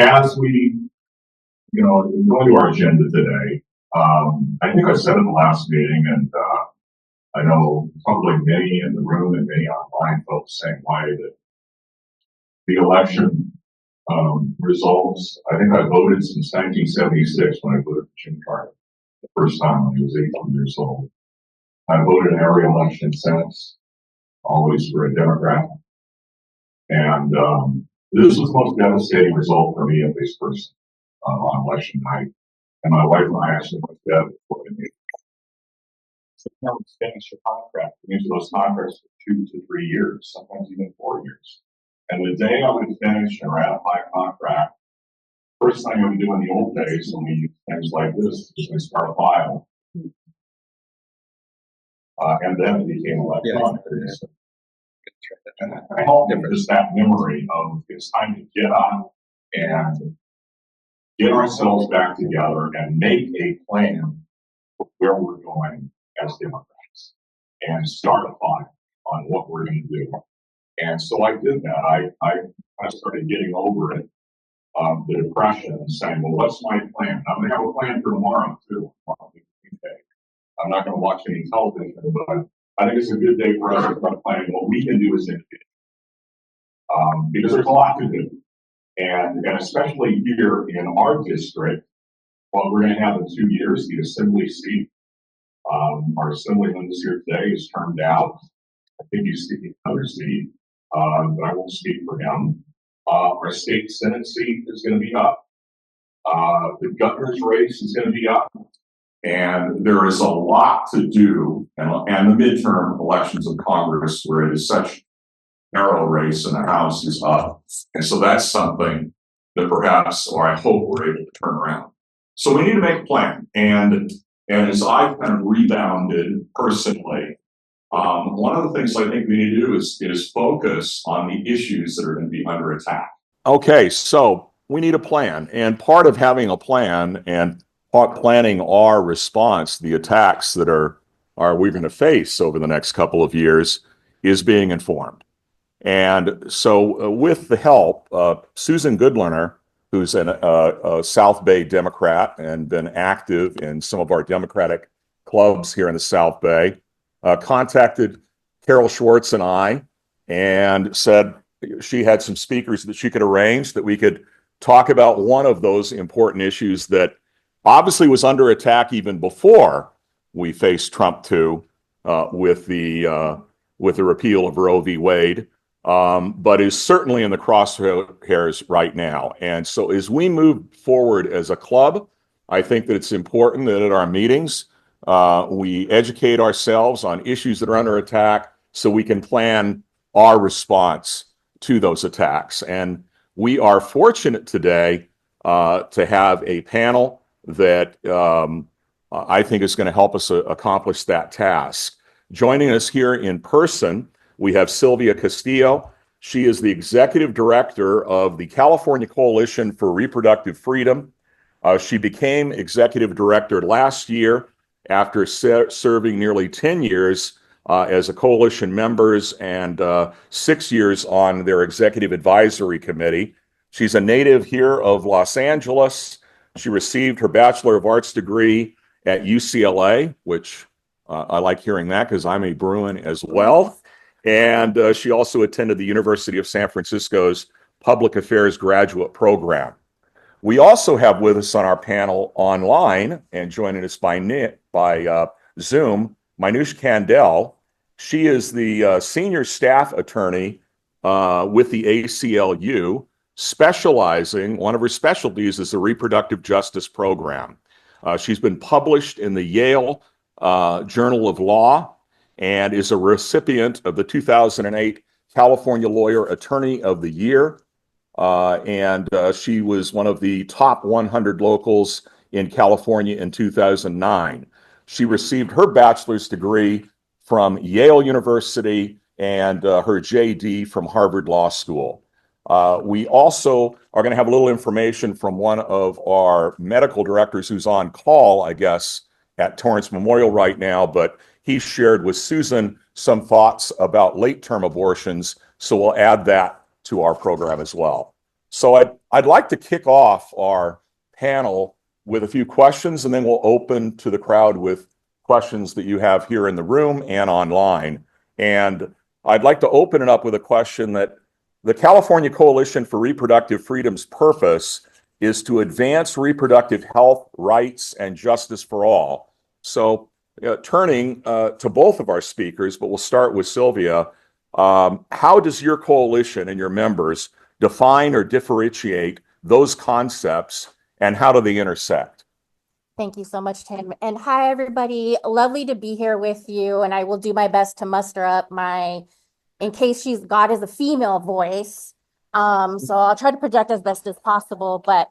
as we, go to our agenda today, I think I said in the last meeting, and I know probably many in the room and many online felt the same way, that the election results, I think I voted since 1976 when I voted for Jim Carter, the first time when he was 18 years old. I voted in every election since, always for a Democrat. And this was the most devastating result for me, at least personally, on election night. And my wife and I actually went to bed before the meeting. So parents finish a contract. Usually those contracts for 2 to 3 years, sometimes even 4 years. And the day I would finish and ratify a contract, first thing I would do in the old days when we used things like this is we start a file. And then it became electronic. And I hope just that memory of it's time to get up and get ourselves back together and make a plan for where we're going as Democrats and start a fight on what we're going to do. And so I did that. I started getting over it, the depression, and saying, well, what's my plan? I'm going to have a plan for tomorrow, too. I'm not going to watch any television, but I think it's a good day for us to start planning what we can do as individuals. Because there's a lot to do. And especially here in our district, what we're going to have in 2 years, the assembly seat. Our assemblyman is here today, is turned out. I think he's seeking another seat, but I won't speak for him. Our state senate seat is going to be up. The governor's race is going to be up. And there is a lot to do, and the midterm elections of Congress, where it is such narrow race in the House, is up. And so that's something that perhaps, or I hope, we're able to turn around. So we need to make a plan. And as I've kind of rebounded personally, one of the things I think we need to do is focus on the issues that are going to be under attack. Okay, so we need a plan. And part of having a plan and planning our response to the attacks that we're going to face over the next couple of years is being informed. And so with the help of Susan Goodlerner, who's a South Bay Democrat and been active in some of our Democratic clubs here in the South Bay, contacted Carol Schwartz and I and said she had some speakers that she could arrange that we could talk about one of those important issues that obviously was under attack even before we faced Trump 2 with the repeal of Roe v. Wade, but is certainly in the crosshairs right now. And so as we move forward as a club, I think that it's important that at our meetings, we educate ourselves on issues that are under attack so we can plan our response to those attacks. And we are fortunate today to have a panel that I think is going to help us accomplish that task. Joining us here in person, we have Sylvia Castillo. She is the executive director of the California Coalition for Reproductive Freedom. She became executive director last year after serving nearly 10 years as a coalition members and 6 years on their executive advisory committee. She's a native here of Los Angeles. She received her Bachelor of Arts degree at UCLA, which I like hearing that because I'm a Bruin as well. And she also attended the University of San Francisco's Public Affairs graduate program. We also have with us on our panel online and joining us by Zoom, Minouche Kandel. She is the senior staff attorney with the ACLU, specializing, one of her specialties is the reproductive justice program. She's been published in the Yale Journal of Law and is a recipient of the 2008 California Lawyer Attorney of the Year. And she was one of the top 100 locals in California in 2009. She received her bachelor's degree from Yale University and her JD from Harvard Law School. We also are going to have a little information from one of our medical directors who's on call, I guess, at Torrance Memorial right now, but he shared with Susan some thoughts about late-term abortions, so we'll add that to our program as well. So I'd like to kick off our panel with a few questions, and then we'll open to the crowd with questions that you have here in the room and online. And I'd like to open it up with a question that the California Coalition for Reproductive Freedom's purpose is to advance reproductive health, rights, and justice for all. So turning to both of our speakers, but we'll start with Sylvia. How does your coalition and your members define or differentiate those concepts, and how do they intersect? Thank you so much, Tim. And hi, everybody. Lovely to be here with you. And I will do my best to muster up in case God is a female voice. So I'll try to project as best as possible. But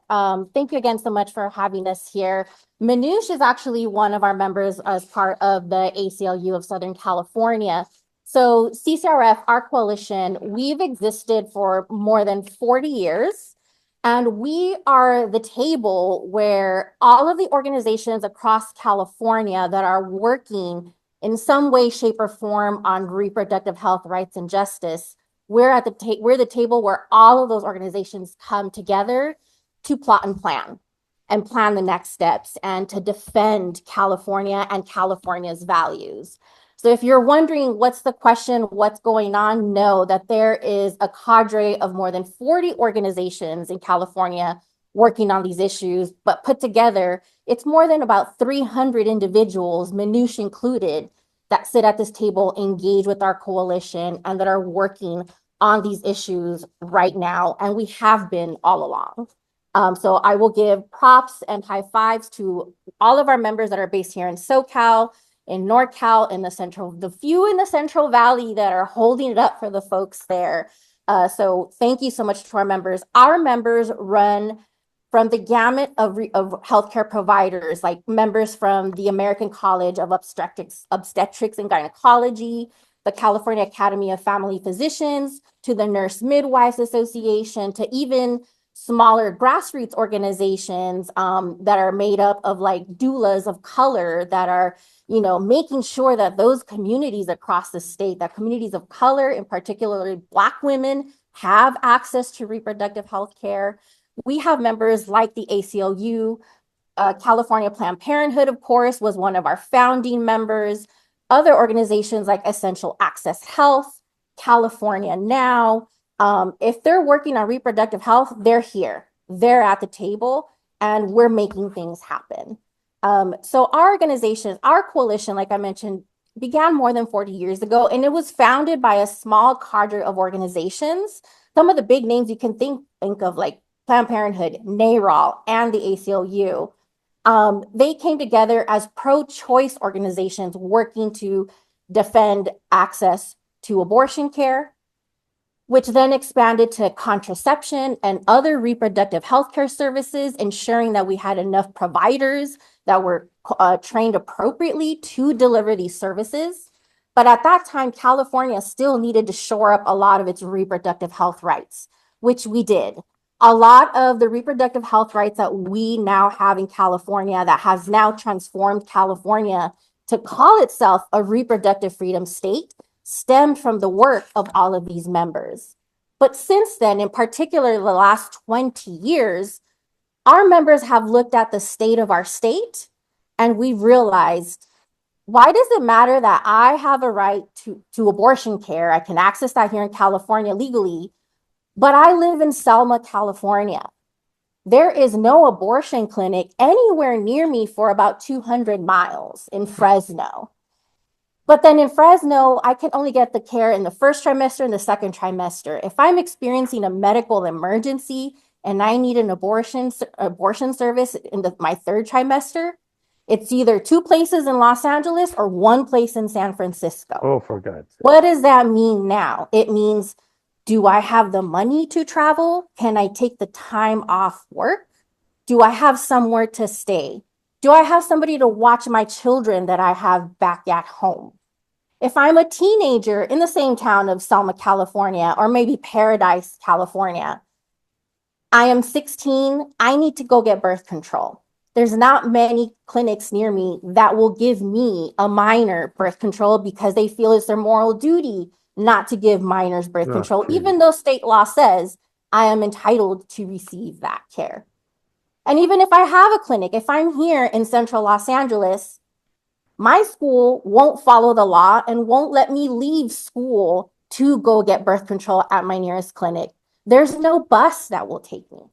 thank you again so much for having us here. Manoush is actually one of our members as part of the ACLU of Southern California. So CCRF, our coalition, we've existed for more than 40 years. And we are the table where all of the organizations across California that are working in some way, shape, or form on reproductive health, rights, and justice, we're the table where all of those organizations come together to plot and plan the next steps and to defend California and California's values. So if you're wondering what's the question, what's going on, know that there is a cadre of more than 40 organizations in California working on these issues, but put together, it's more than about 300 individuals, Manoush included, that sit at this table, engage with our coalition, and that are working on these issues right now, and we have been all along. So I will give props and high fives to all of our members that are based here in SoCal, in NorCal, in the few in the Central Valley that are holding it up for the folks there. So thank you so much to our members. Our members run from the gamut of healthcare providers, like members from the American College of Obstetrics and Gynecology, the California Academy of Family Physicians, to the Nurse Midwives Association, to even smaller grassroots organizations that are made up of like doulas of color that are, making sure that those communities across the state, that communities of color, in particular Black women, have access to reproductive health care. We have members like the ACLU, California Planned Parenthood, of course, was one of our founding members. Other organizations like Essential Access Health, California Now. If they're working on reproductive health, they're here. They're at the table, and we're making things happen. So our organization, our coalition, like I mentioned, began more than 40 years ago, and it was founded by a small cadre of organizations. Some of the big names you can think of, like Planned Parenthood, NARAL, and the ACLU. They came together as pro-choice organizations working to defend access to abortion care, which then expanded to contraception and other reproductive healthcare services, ensuring that we had enough providers that were trained appropriately to deliver these services. But at that time, California still needed to shore up a lot of its reproductive health rights, which we did. A lot of the reproductive health rights that we now have in California that has now transformed California to call itself a reproductive freedom state stemmed from the work of all of these members. But since then, in particular, the last 20 years, our members have looked at the state of our state, and we've realized, why does it matter that I have a right to abortion care? I can access that here in California legally, but I live in Selma, California. There is no abortion clinic anywhere near me for about 200 miles in Fresno. But then in Fresno, I can only get the care in the first trimester and the second trimester. If I'm experiencing a medical emergency and I need an abortion service in my third trimester, it's either 2 places in Los Angeles or 1 place in San Francisco. Oh, for God's sake. What does that mean now? It means, do I have the money to travel? Can I take the time off work? Do I have somewhere to stay? Do I have somebody to watch my children that I have back at home? If I'm a teenager in the same town of Selma, California, or maybe Paradise, California, I am 16, I need to go get birth control. There's not many clinics near me that will give me a minor birth control because they feel it's their moral duty not to give minors birth control, even though state law says I am entitled to receive that care. And even if I have a clinic, if I'm here in central Los Angeles, my school won't follow the law and won't let me leave school to go get birth control at my nearest clinic. There's no bus that will take me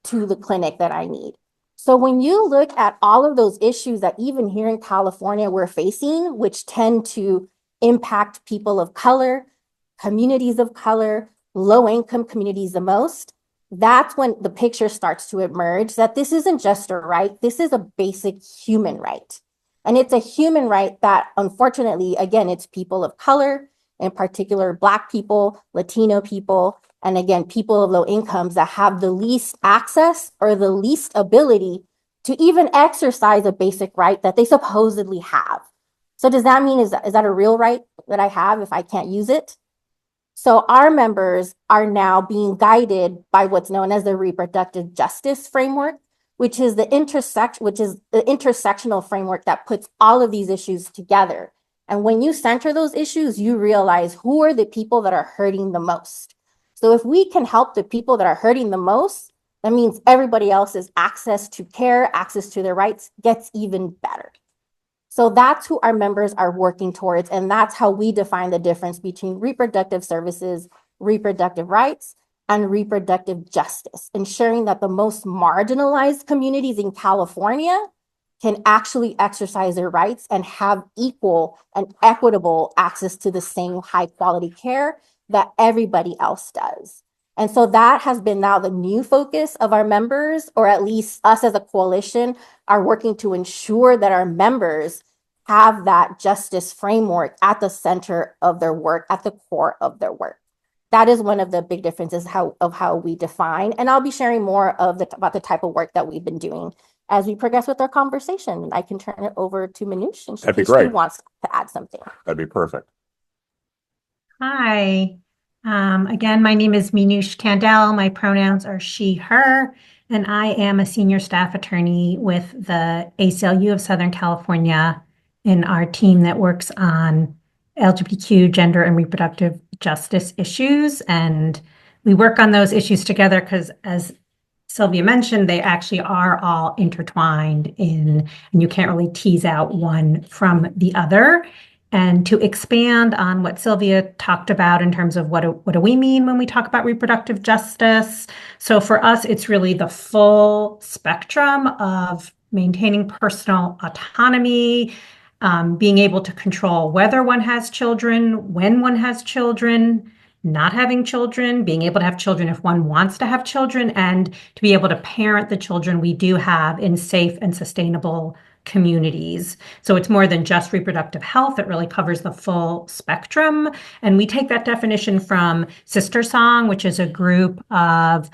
to the clinic that I need. So when you look at all of those issues that even here in California we're facing, which tend to impact people of color, communities of color, low-income communities the most, that's when the picture starts to emerge that this isn't just a right, this is a basic human right. And it's a human right that, unfortunately, again, it's people of color, in particular, Black people, Latino people, and again, people of low incomes that have the least access or the least ability to even exercise a basic right that they supposedly have. So does that mean, is that a real right that I have if I can't use it? So our members are now being guided by what's known as the reproductive justice framework, which is the intersectional framework that puts all of these issues together. And when you center those issues, you realize who are the people that are hurting the most. So if we can help the people that are hurting the most, that means everybody else's access to care, access to their rights gets even better. So that's who our members are working towards. And that's how we define the difference between reproductive services, reproductive rights, and reproductive justice, ensuring that the most marginalized communities in California can actually exercise their rights and have equal and equitable access to the same high quality care that everybody else does. And so that has been now the new focus of our members, or at least us as a coalition are working to ensure that our members have that justice framework at the center of their work, at the core of their work. That is one of the big differences of how we define. And I'll be sharing more about the type of work that we've been doing as we progress with our conversation. I can turn it over to Manoush in case she wants to add something. That'd be perfect. Hi. Again, my name is Manoush Kandel. My pronouns are she, her, and I am a senior staff attorney with the ACLU of Southern California in our team that works on LGBTQ, gender, and reproductive justice issues. And we work on those issues together because, as Sylvia mentioned, they actually are all intertwined and you can't really tease out one from the other. And to expand on what Sylvia talked about in terms of what do we mean when we talk about reproductive justice? So for us, it's really the full spectrum of maintaining personal autonomy, being able to control whether one has children, when one has children, not having children, being able to have children if one wants to have children, and to be able to parent the children we do have in safe and sustainable communities. So it's more than just reproductive health. It really covers the full spectrum. And we take that definition from Sister Song, which is a group of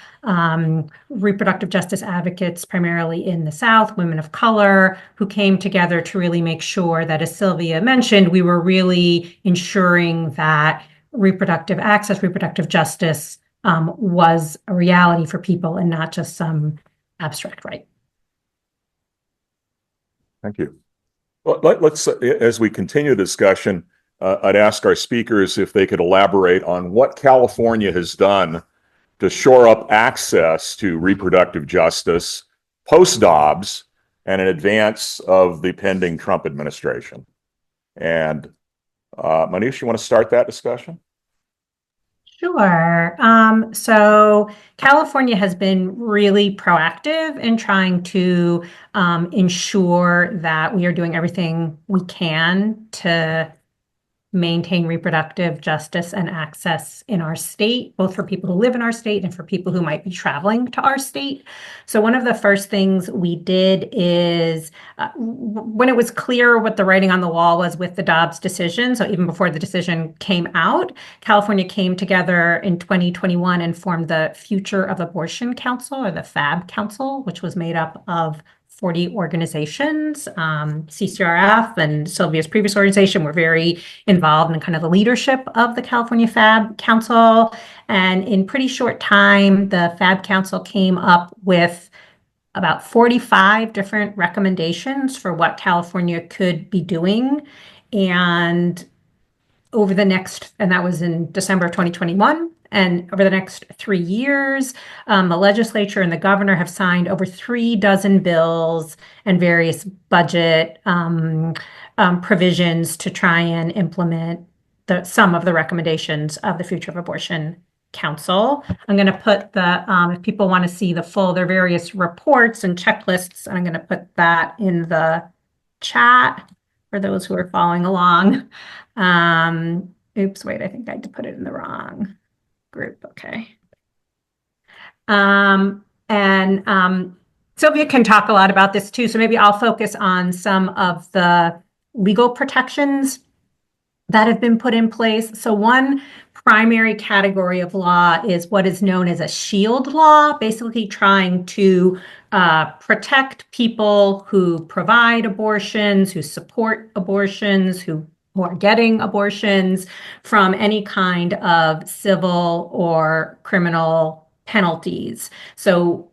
reproductive justice advocates, primarily in the South, women of color, who came together to really make sure that, as Sylvia mentioned, we were really ensuring that reproductive access, reproductive justice was a reality for people and not just some abstract right. Thank you. Well, let's, as we continue the discussion, I'd ask our speakers if they could elaborate on what California has done to shore up access to reproductive justice post-Dobbs and in advance of the pending Trump administration. And Manoush, you want to start that discussion? Sure. So California has been really proactive in trying to ensure that we are doing everything we can to maintain reproductive justice and access in our state, both for people who live in our state and for people who might be traveling to our state. So one of the first things we did is when it was clear what the writing on the wall was with the Dobbs decision, so even before the decision came out, California came together in 2021 and formed the Future of Abortion Council, or the FAB Council, which was made up of 40 organizations. CCRF and Sylvia's previous organization were very involved in kind of the leadership of the California FAB Council. And in pretty short time, the FAB Council came up with about 45 different recommendations for what California could be doing. And over the next, and that was in December of 2021. And over the next 3 years, the legislature and the governor have signed over 36 bills and various budget provisions to try and implement some of the recommendations of the Future of Abortion Council. I'm going to put if people want to see their various reports and checklists, I'm going to put that in the chat for those who are following along. Oops, wait, I think I had to put it in the wrong group. Okay. Sylvia can talk a lot about this too. So maybe I'll focus on some of the legal protections that have been put in place. So one primary category of law is what is known as a shield law, basically trying to protect people who provide abortions, who support abortions, who are getting abortions from any kind of civil or criminal penalties. So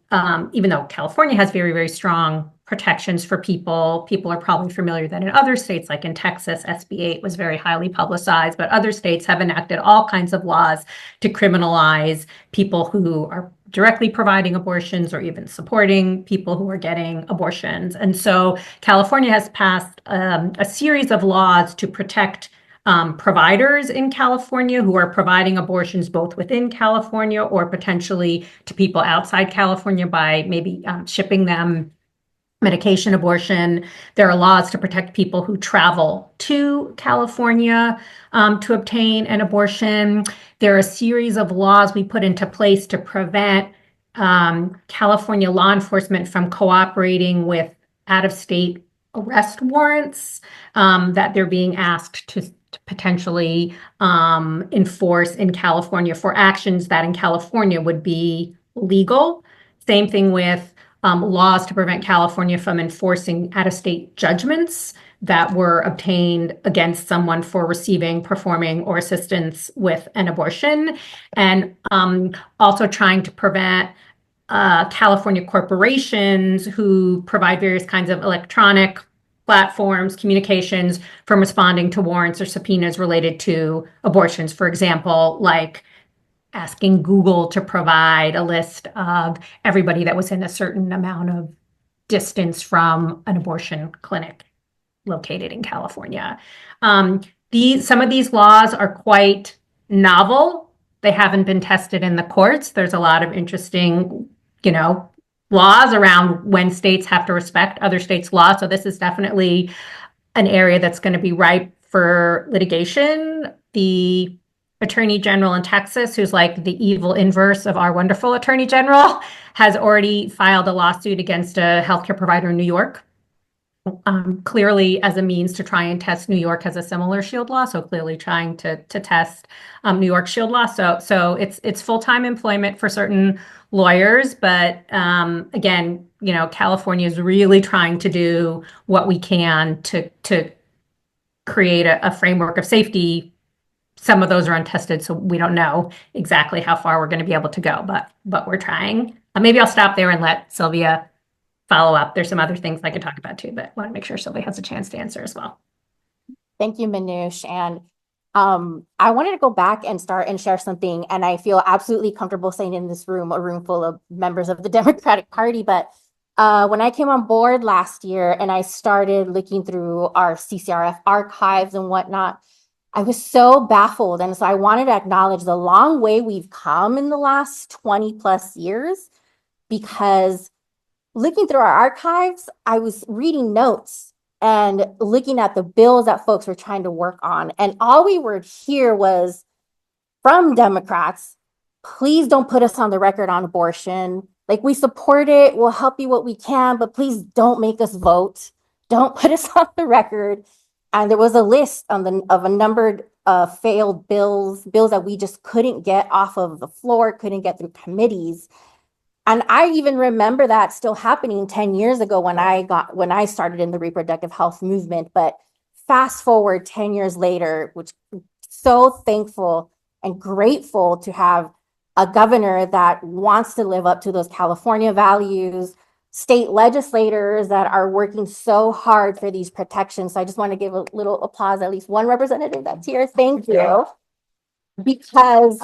even though California has very, very strong protections for people are probably familiar that in other states, like in Texas, SB 8 was very highly publicized, but other states have enacted all kinds of laws to criminalize people who are directly providing abortions or even supporting people who are getting abortions. And so California has passed a series of laws to protect providers in California who are providing abortions both within California or potentially to people outside California by maybe shipping them medication abortion. There are laws to protect people who travel to California to obtain an abortion. There are a series of laws we put into place to prevent California law enforcement from cooperating with out-of-state arrest warrants that they're being asked to potentially enforce in California for actions that in California would be legal. Same thing with laws to prevent California from enforcing out-of-state judgments that were obtained against someone for receiving, performing, or assistance with an abortion, and also trying to prevent California corporations who provide various kinds of electronic platforms, communications, from responding to warrants or subpoenas related to abortions. For example, like asking Google to provide a list of everybody that was in a certain amount of distance from an abortion clinic located in California. Some of these laws are quite novel. They haven't been tested in the courts. There's a lot of interesting, laws around when states have to respect other states' laws. So this is definitely an area that's going to be ripe for litigation. The Attorney General in Texas, who's like the evil inverse of our wonderful Attorney General, has already filed a lawsuit against a healthcare provider in New York, clearly as a means to try and test. New York has a similar shield law, so clearly trying to test New York shield law. So it's full-time employment for certain lawyers, but again, California is really trying to do what we can to create a framework of safety. Some of those are untested, so we don't know exactly how far we're going to be able to go, but we're trying. Maybe I'll stop there and let Sylvia follow up. There's some other things I could talk about too, but I want to make sure Sylvia has a chance to answer as well. Thank you, Manoush. And I wanted to go back and start and share something, and I feel absolutely comfortable saying in this room, a room full of members of the Democratic Party, but when I came on board last year and I started looking through our CCRF archives and whatnot, I was so baffled. And so I wanted to acknowledge the long way we've come in the last 20 plus years, because looking through our archives, I was reading notes and looking at the bills that folks were trying to work on. And all we would hear was from Democrats, please don't put us on the record on abortion. Like, we support it, we'll help you what we can, but please don't make us vote. Don't put us on the record. And there was a list of a numbered failed bills that we just couldn't get off of the floor, couldn't get through committees. And I even remember that still happening 10 years ago when I started in the reproductive health movement. But fast forward 10 years later, which so thankful and grateful to have a governor that wants to live up to those California values, state legislators that are working so hard for these protections. So I just want to give a little applause, at least one representative that's here. Thank you. Because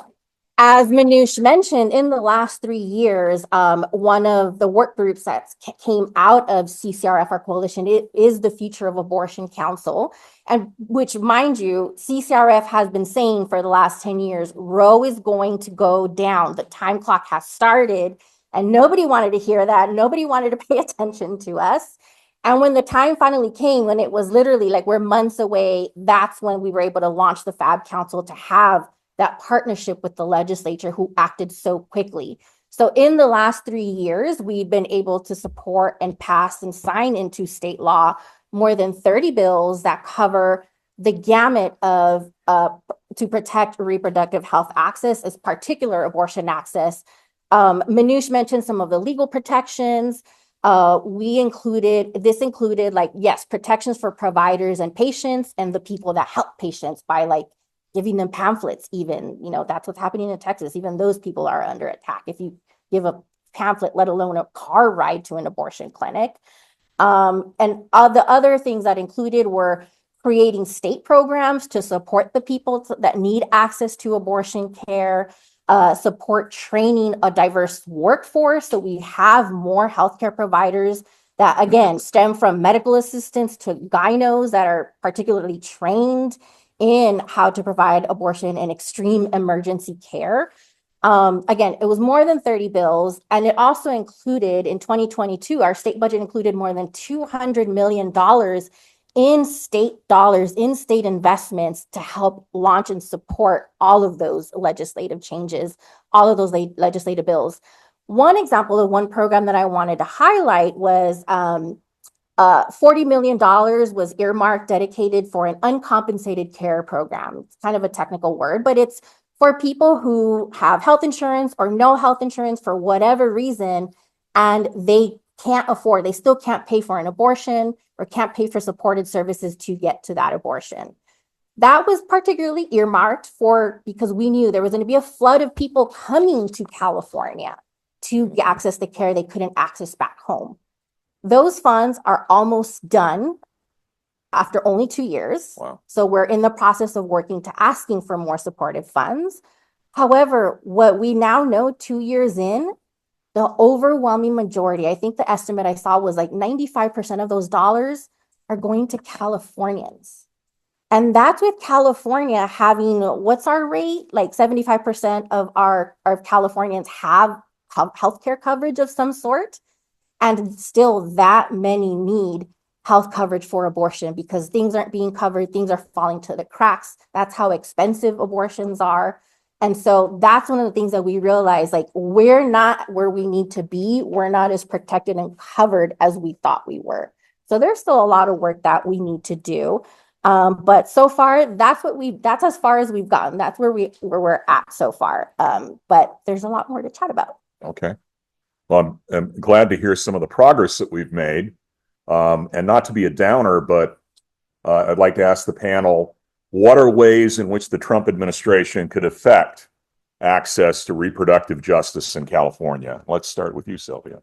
As Manoush mentioned, in the last 3 years, one of the work groups that came out of CCRF, our coalition, it is the Future of Abortion Council, and which, mind you, CCRF has been saying for the last 10 years, Roe is going to go down. The time clock has started, and nobody wanted to hear that. Nobody wanted to pay attention to us. And when the time finally came, when it was literally like we're months away, that's when we were able to launch the FAB Council to have that partnership with the legislature who acted so quickly. So in the last 3 years, we've been able to support and pass and sign into state law more than 30 bills that cover the gamut of to protect reproductive health access, as particular abortion access. Manoush mentioned some of the legal protections. This included like, yes, protections for providers and patients and the people that help patients by like giving them pamphlets, even, that's what's happening in Texas. Even those people are under attack. If you give a pamphlet, let alone a car ride to an abortion clinic. And the other things that included were creating state programs to support the people that need access to abortion care, support training a diverse workforce. So we have more healthcare providers that, again, stem from medical assistants to gynos that are particularly trained in how to provide abortion and extreme emergency care. Again, it was more than 30 bills, and it also included, in 2022, our state budget included more than $200 million in state investments to help launch and support all of those legislative changes, all of those legislative bills. One example of one program that I wanted to highlight was $40 million was earmarked, dedicated for an uncompensated care program. It's kind of a technical word, but it's for people who have health insurance or no health insurance for whatever reason, and they still can't pay for an abortion or can't pay for supported services to get to that abortion. That was particularly earmarked because we knew there was going to be a flood of people coming to California to access the care they couldn't access back home. Those funds are almost done after only 2 years. Wow. So we're in the process of working to asking for more supportive funds. However, what we now know 2 years in, the overwhelming majority, I think the estimate I saw was like 95% of those dollars are going to Californians. And that's with California having, what's our rate? Like 75% of our Californians have healthcare coverage of some sort. And still that many need health coverage for abortion because things aren't being covered, things are falling to the cracks. That's how expensive abortions are. And so that's one of the things that we realize, like, we're not where we need to be. We're not as protected and covered as we thought we were. So there's still a lot of work that we need to do. But so far, that's as far as we've gotten. That's where we're at so far. But there's a lot more to chat about. Okay. Well, I'm glad to hear some of the progress that we've made. And not to be a downer, but I'd like to ask the panel, what are ways in which the Trump administration could affect access to reproductive justice in California? Let's start with you, Sylvia.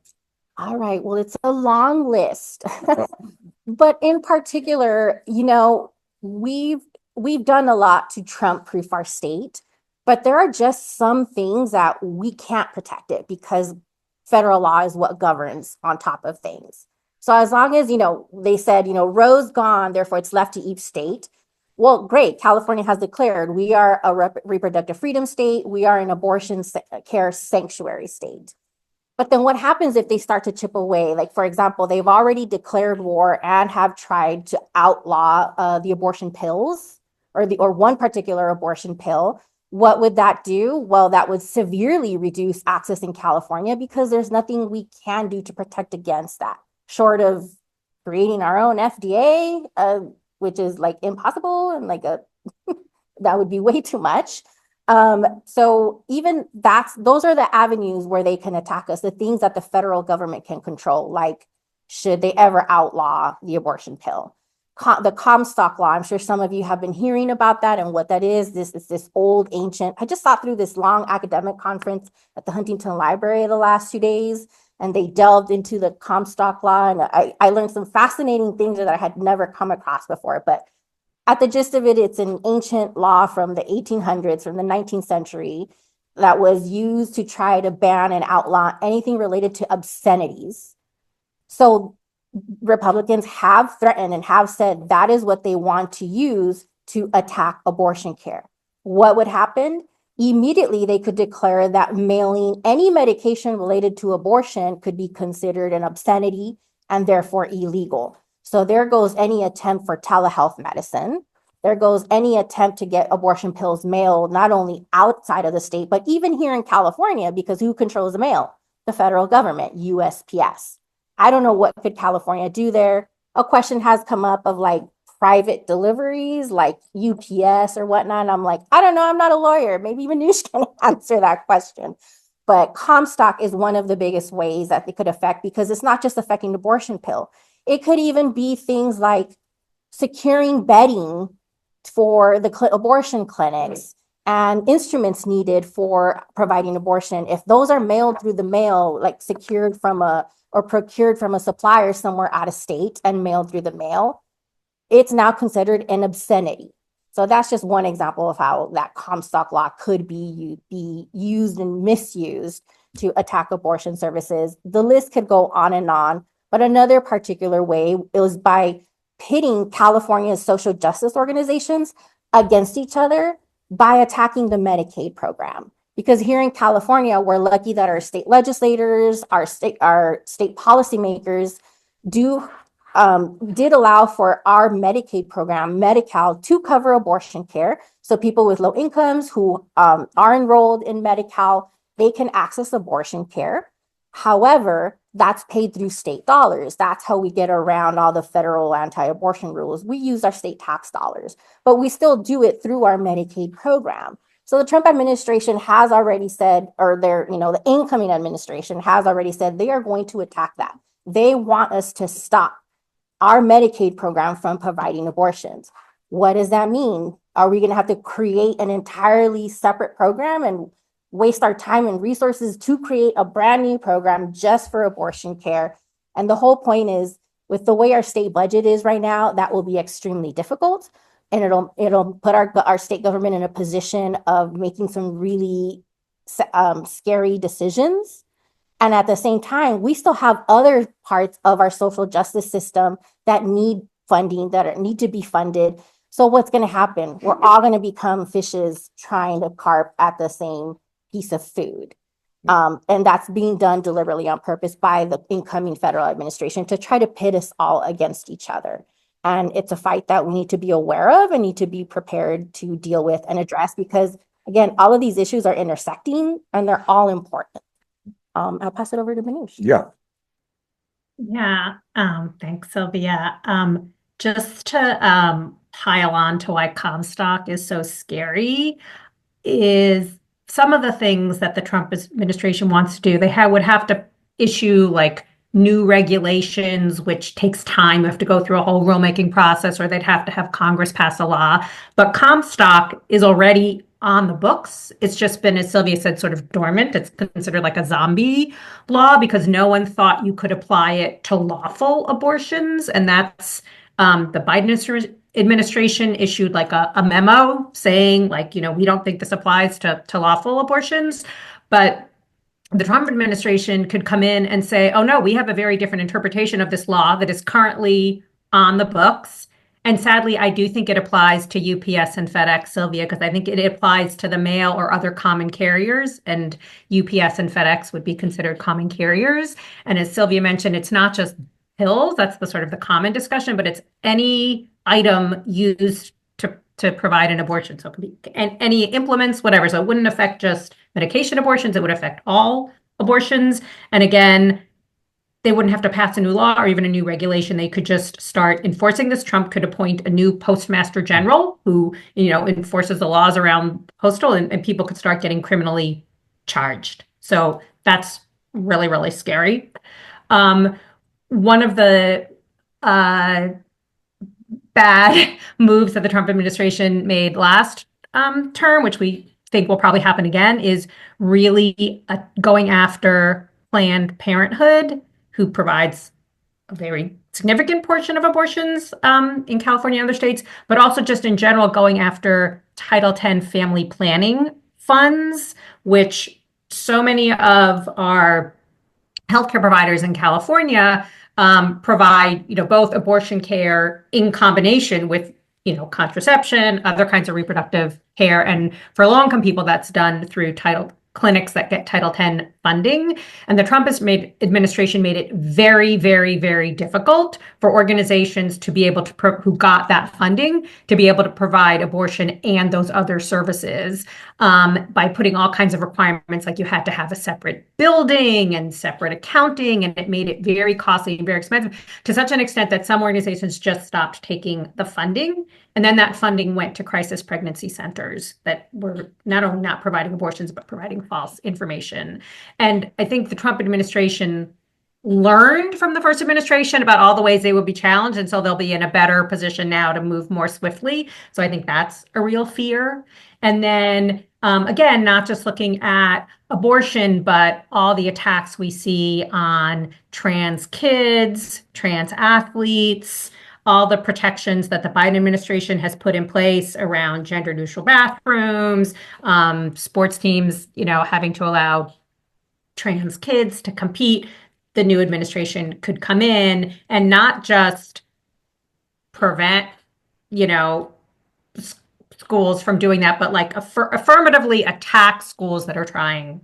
All right. Well, it's a long list. But in particular, we've done a lot to Trump-proof our state, but there are just some things that we can't protect it because federal law is what governs on top of things. So as long as, they said, Roe's gone, therefore it's left to each state. Well, great. California has declared we are a reproductive freedom state. We are an abortion care sanctuary state. But then what happens if they start to chip away? Like, for example, they've already declared war and have tried to outlaw the abortion pills or one particular abortion pill. What would that do? Well, that would severely reduce access in California because there's nothing we can do to protect against that, short of creating our own FDA, which is like impossible and like that would be way too much. So even those are the avenues where they can attack us, the things that the federal government can control, like should they ever outlaw the abortion pill? The Comstock law, I'm sure some of you have been hearing about that and what that is. This is this old ancient, I just sat through this long academic conference at the Huntington Library the last 2 days, and they delved into the Comstock law, and I learned some fascinating things that I had never come across before. But at the gist of it, it's an ancient law from the 1800s, from the 19th century. that was used to try to ban and outlaw anything related to obscenities. So Republicans have threatened and have said that is what they want to use to attack abortion care. What would happen? Immediately, they could declare that mailing any medication related to abortion could be considered an obscenity and therefore illegal. So there goes any attempt for telehealth medicine. There goes any attempt to get abortion pills mailed, not only outside of the state, but even here in California, because who controls the mail? The federal government, USPS. I don't know what could California do there. A question has come up of like private deliveries, like UPS or whatnot. And I'm like, I don't know, I'm not a lawyer. Maybe Manoush can answer that question. But Comstock is one of the biggest ways that they could affect, because it's not just affecting the abortion pill. It could even be things like securing bedding for the abortion clinics and instruments needed for providing abortion. If those are mailed through the mail, like secured from or procured from a supplier somewhere out of state and mailed through the mail, it's now considered an obscenity. So that's just one example of how that Comstock law could be used and misused to attack abortion services. The list could go on, but another particular way is by pitting California's social justice organizations against each other by attacking the Medicaid program. Because here in California, we're lucky that our state legislators, our state policymakers did allow for our Medicaid program, Medi-Cal, to cover abortion care. So people with low incomes who are enrolled in Medi-Cal, they can access abortion care. However, that's paid through state dollars. That's how we get around all the federal anti-abortion rules. We use our state tax dollars, but we still do it through our Medicaid program. So the Trump administration has already said, or the incoming administration has already said they are going to attack that. They want us to stop our Medicaid program from providing abortions. What does that mean? Are we going to have to create an entirely separate program and waste our time and resources to create a brand new program just for abortion care? And the whole point is, with the way our state budget is right now, that will be extremely difficult. And it'll put our state government in a position of making some really scary decisions. And at the same time, we still have other parts of our social justice system that need funding, that need to be funded. So what's going to happen? We're all going to become fishes trying to carp at the same piece of food. And that's being done deliberately on purpose by the incoming federal administration to try to pit us all against each other. And it's a fight that we need to be aware of and need to be prepared to deal with and address, because, again, all of these issues are intersecting and they're all important. I'll pass it over to Manoush. Yeah. Yeah. Thanks, Sylvia. Just to pile on to why Comstock is so scary is some of the things that the Trump administration wants to do. They would have to issue like new regulations, which takes time. You have to go through a whole rulemaking process, or they'd have to have Congress pass a law. But Comstock is already on the books. It's just been, as Sylvia said, sort of dormant. It's considered like a zombie law because no one thought you could apply it to lawful abortions. And that's the Biden administration issued like a memo saying, like, we don't think this applies to lawful abortions. But the Trump administration could come in and say, oh, no, we have a very different interpretation of this law that is currently on the books. And sadly, I do think it applies to UPS and FedEx, Sylvia, because I think it applies to the mail or other common carriers, and UPS and FedEx would be considered common carriers. And as Sylvia mentioned, it's not just pills, that's the sort of the common discussion, but it's any item used to provide an abortion. So it could be any implements, whatever. So it wouldn't affect just medication abortions, it would affect all abortions. And again, they wouldn't have to pass a new law or even a new regulation. They could just start enforcing this. Trump could appoint a new postmaster general who, enforces the laws around postal, and people could start getting criminally charged. So that's really, really scary. One of the bad moves that the Trump administration made last term, which we think will probably happen again, is really going after Planned Parenthood, who provides a very significant portion of abortions in California and other states, but also just in general going after Title X family planning funds, which so many of our healthcare providers in California provide, both abortion care in combination with, contraception, other kinds of reproductive care. And for low-income people, that's done through clinics that get Title X funding. And the Trump administration made it very, very, very difficult for organizations to be able to, who got that funding, to be able to provide abortion and those other services by putting all kinds of requirements, like you had to have a separate building and separate accounting, and it made it very costly and very expensive, to such an extent that some organizations just stopped taking the funding. And then that funding went to crisis pregnancy centers that were not only not providing abortions, but providing false information. And I think the Trump administration learned from the first administration about all the ways they would be challenged. And so they'll be in a better position now to move more swiftly. So I think that's a real fear. And then again, not just looking at abortion, but all the attacks we see on trans kids, trans athletes, all the protections that the Biden administration has put in place around gender neutral bathrooms, sports teams, having to allow trans kids to compete. The new administration could come in and not just prevent, schools from doing that, but like affirmatively attack schools that are trying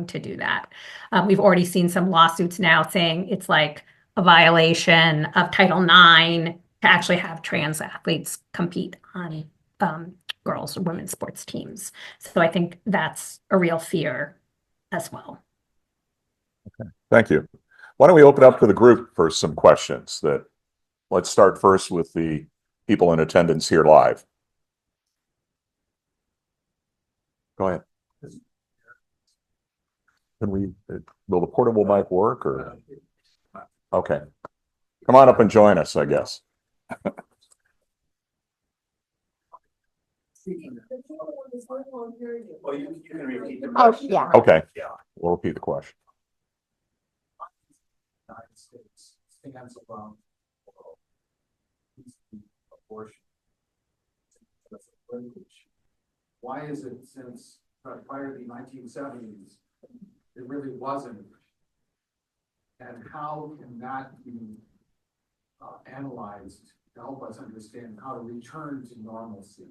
to do that. We've already seen some lawsuits now saying it's like a violation of Title IX to actually have trans athletes compete on girls or women's sports teams. So I think that's a real fear as well. Okay, thank you. Why don't we open up to the group for some questions? Let's start first with the people in attendance here live. Go ahead. Will the portable mic work or? Okay. Come on up and join us, I guess. Oh, yeah. Okay. We'll repeat the question. United States stands alone for abortion. Why is it since prior to the 1970s, it really wasn't? And how can that be analyzed to help us understand how to return to normalcy?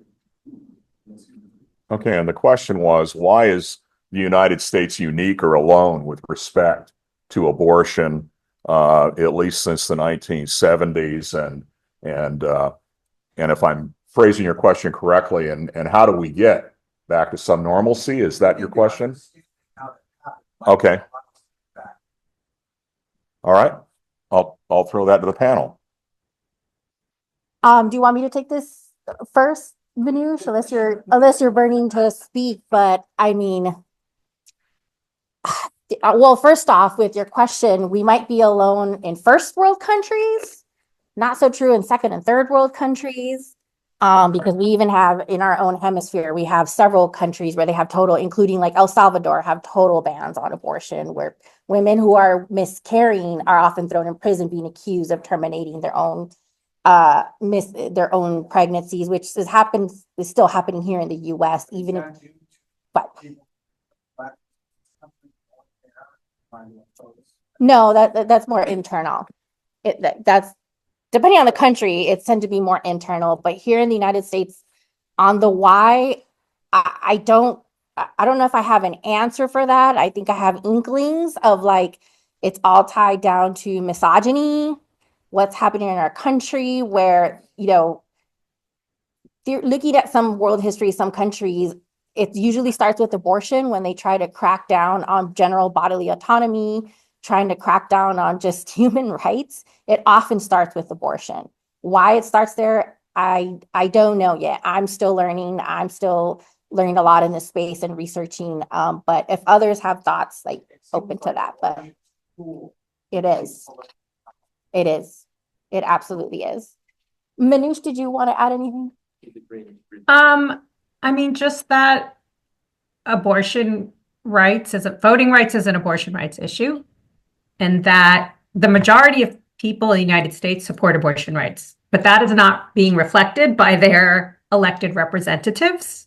Okay, and the question was, why is the United States unique or alone with respect to abortion, at least since the 1970s? And if I'm phrasing your question correctly, and how do we get back to some normalcy? Is that your question? Okay. All right. I'll throw that to the panel. Do you want me to take this first, Manush, unless you're burning to speak? But I mean, well, first off, with your question, we might be alone in first world countries, not so true in second and third world countries, because we even have in our own hemisphere, we have several countries where they have total, including like El Salvador, have total bans on abortion, where women who are miscarrying are often thrown in prison, being accused of terminating their own pregnancies, which is still happening here in the U.S. Even if, but no, that's more internal. That's depending on the country, it's tend to be more internal. But here in the United States, on the why, I don't know if I have an answer for that. I think I have inklings of like it's all tied down to misogyny, what's happening in our country, where, looking at some world history, some countries, it usually starts with abortion when they try to crack down on general bodily autonomy, trying to crack down on just human rights. It often starts with abortion. Why it starts there, I don't know yet. I'm still learning. I'm still learning a lot in this space and researching. But if others have thoughts, like open to that. But it is. It is. It absolutely is. Manush, did you want to add anything? I mean, just that voting rights is an abortion rights issue, and that the majority of people in the United States support abortion rights, but that is not being reflected by their elected representatives.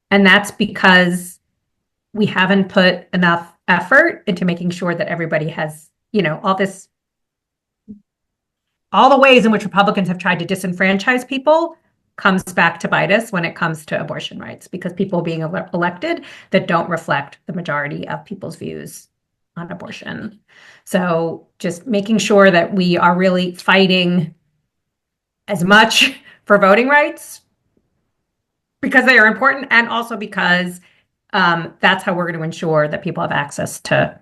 And that's because we haven't put enough effort into making sure that everybody has, all the ways in which Republicans have tried to disenfranchise people comes back to bite us when it comes to abortion rights, because people being elected that don't reflect the majority of people's views on abortion. So just making sure that we are really fighting as much for voting rights because they are important, and also because that's how we're going to ensure that people have access to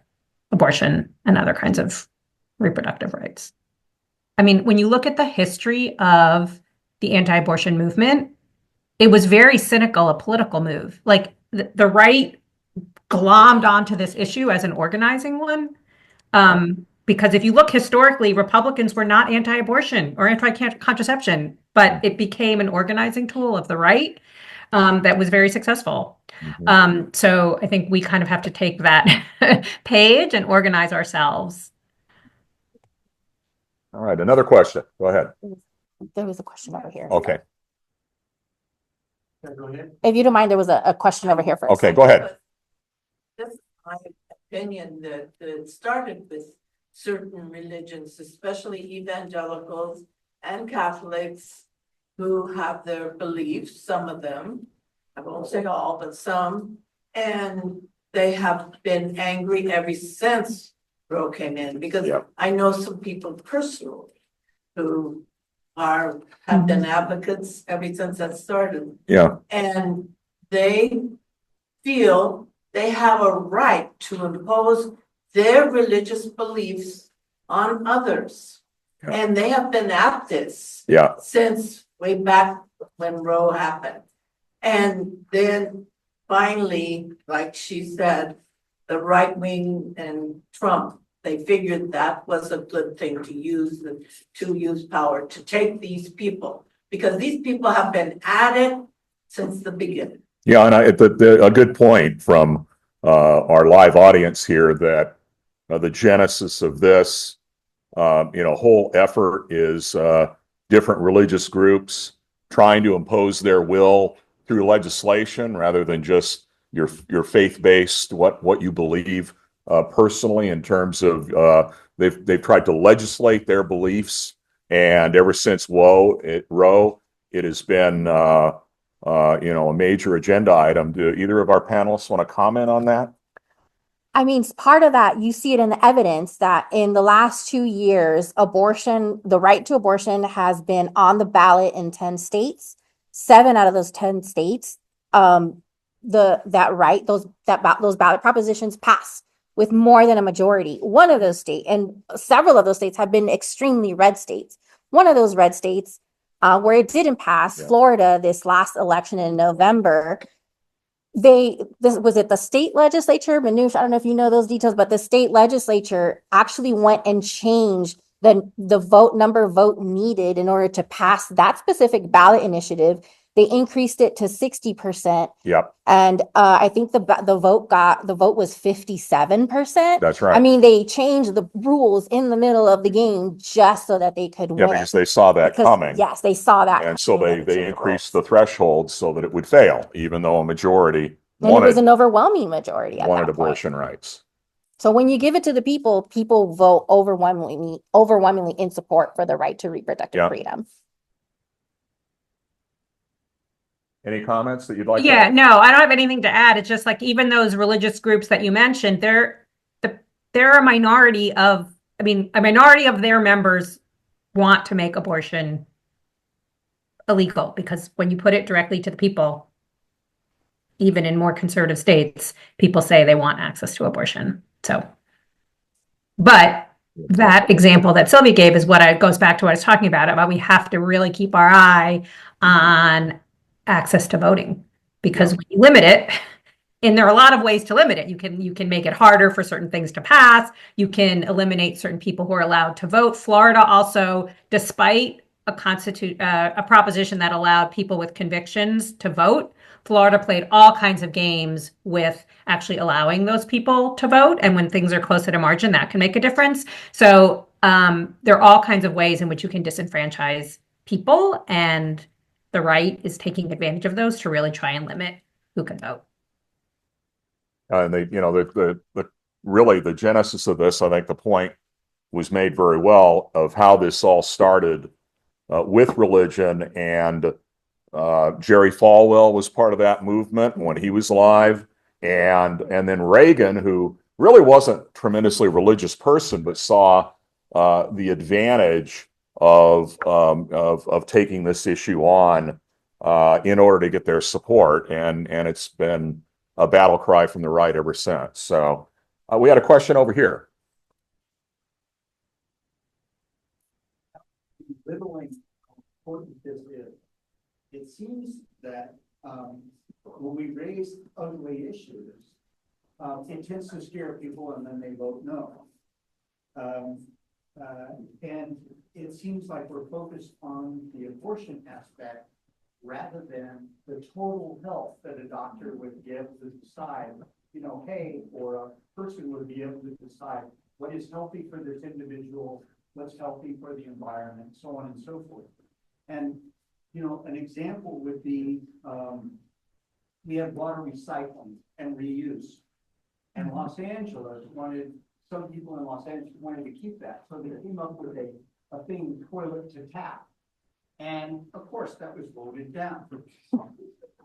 abortion and other kinds of reproductive rights. I mean, when you look at the history of the anti-abortion movement, it was very cynical, a political move. Like the right glommed onto this issue as an organizing one. Because if you look historically, Republicans were not anti-abortion or anti-contraception, but it became an organizing tool of the right that was very successful. So I think we kind of have to take that page and organize ourselves. All right, another question. Go ahead. There was a question over here. Okay. Yeah, go ahead. If you don't mind, there was a question over here first. Okay, go ahead. That's my opinion, that it started with certain religions, especially evangelicals and Catholics, who have their beliefs, some of them, I won't say all, but some, and they have been angry ever since Roe came in, because Yep. I know some people personally who have been advocates ever since that started. Yeah. And they feel they have a right to impose their religious beliefs on others. Yeah. And they have been at this Yeah. since way back when Roe happened. And then finally, like she said, the right wing and Trump, they figured that was a good thing to use power to take these people, because these people have been at it since the beginning. Yeah, and a good point from our live audience here that the genesis of this, whole effort is different religious groups trying to impose their will through legislation rather than just your faith-based what you believe personally, in terms of they've tried to legislate their beliefs, and ever since Roe, it has been a major agenda item. Do either of our panelists want to comment on that? I mean, part of that, you see it in the evidence that in the last 2 years, the right to abortion has been on the ballot in 10 states. 7 out of those 10 states, those ballot propositions pass with more than a majority. One of those states, and several of those states have been extremely red states. One of those red states where it didn't pass, Florida, this last election in November, was it the state legislature? Manoush, I don't know if you know those details, but the state legislature actually went and changed the vote needed in order to pass that specific ballot initiative. They increased it to 60%. Yep. And I think the vote was 57%. That's right. I mean, they changed the rules in the middle of the game just so that they could win. Because they saw that coming. Yes, they saw that. And so they increased the threshold so that it would fail, even though a majority it was an overwhelming majority wanted abortion rights. So when you give it to the people vote overwhelmingly in support for the right to reproductive freedom. Any comments that you'd like Yeah, to no, I don't have anything to add. It's just like, even those religious groups that you mentioned, they're a minority of their members want to make abortion illegal, because when you put it directly to the people, even in more conservative states, people say they want access to abortion. So, but that example that Sylvia gave is goes back to what I was talking about we have to really keep our eye on access to voting, because when you limit it, and there are a lot of ways to limit it. You can make it harder for certain things to pass. You can eliminate certain people who are allowed to vote. Florida also, despite a proposition that allowed people with convictions to vote, Florida played all kinds of games with actually allowing those people to vote. And when things are close at a margin, that can make a difference. So there are all kinds of ways in which you can disenfranchise people, and the right is taking advantage of those to really try and limit who can vote. And really the genesis of this, I think the point was made very well of how this all started with religion. And Jerry Falwell was part of that movement when he was alive. And then Reagan, who really wasn't a tremendously religious person, but saw the advantage of taking this issue on in order to get their support. And it's been a battle cry from the right ever since. So we had a question over here. Belittling how important this is. It seems that when we raise ugly issues, it tends to scare people and then they vote no. And it seems like we're focused on the abortion aspect rather than the total health that a doctor would be able to decide, you know, hey, or a person would be able to decide what is healthy for this individual, what's healthy for the environment, so on and so forth. And, you know, an example would be, we have water recycling and reuse. And Los Angeles some people in Los Angeles wanted to keep that. So they came up with a thing, toilet to tap. And of course, that was voted down.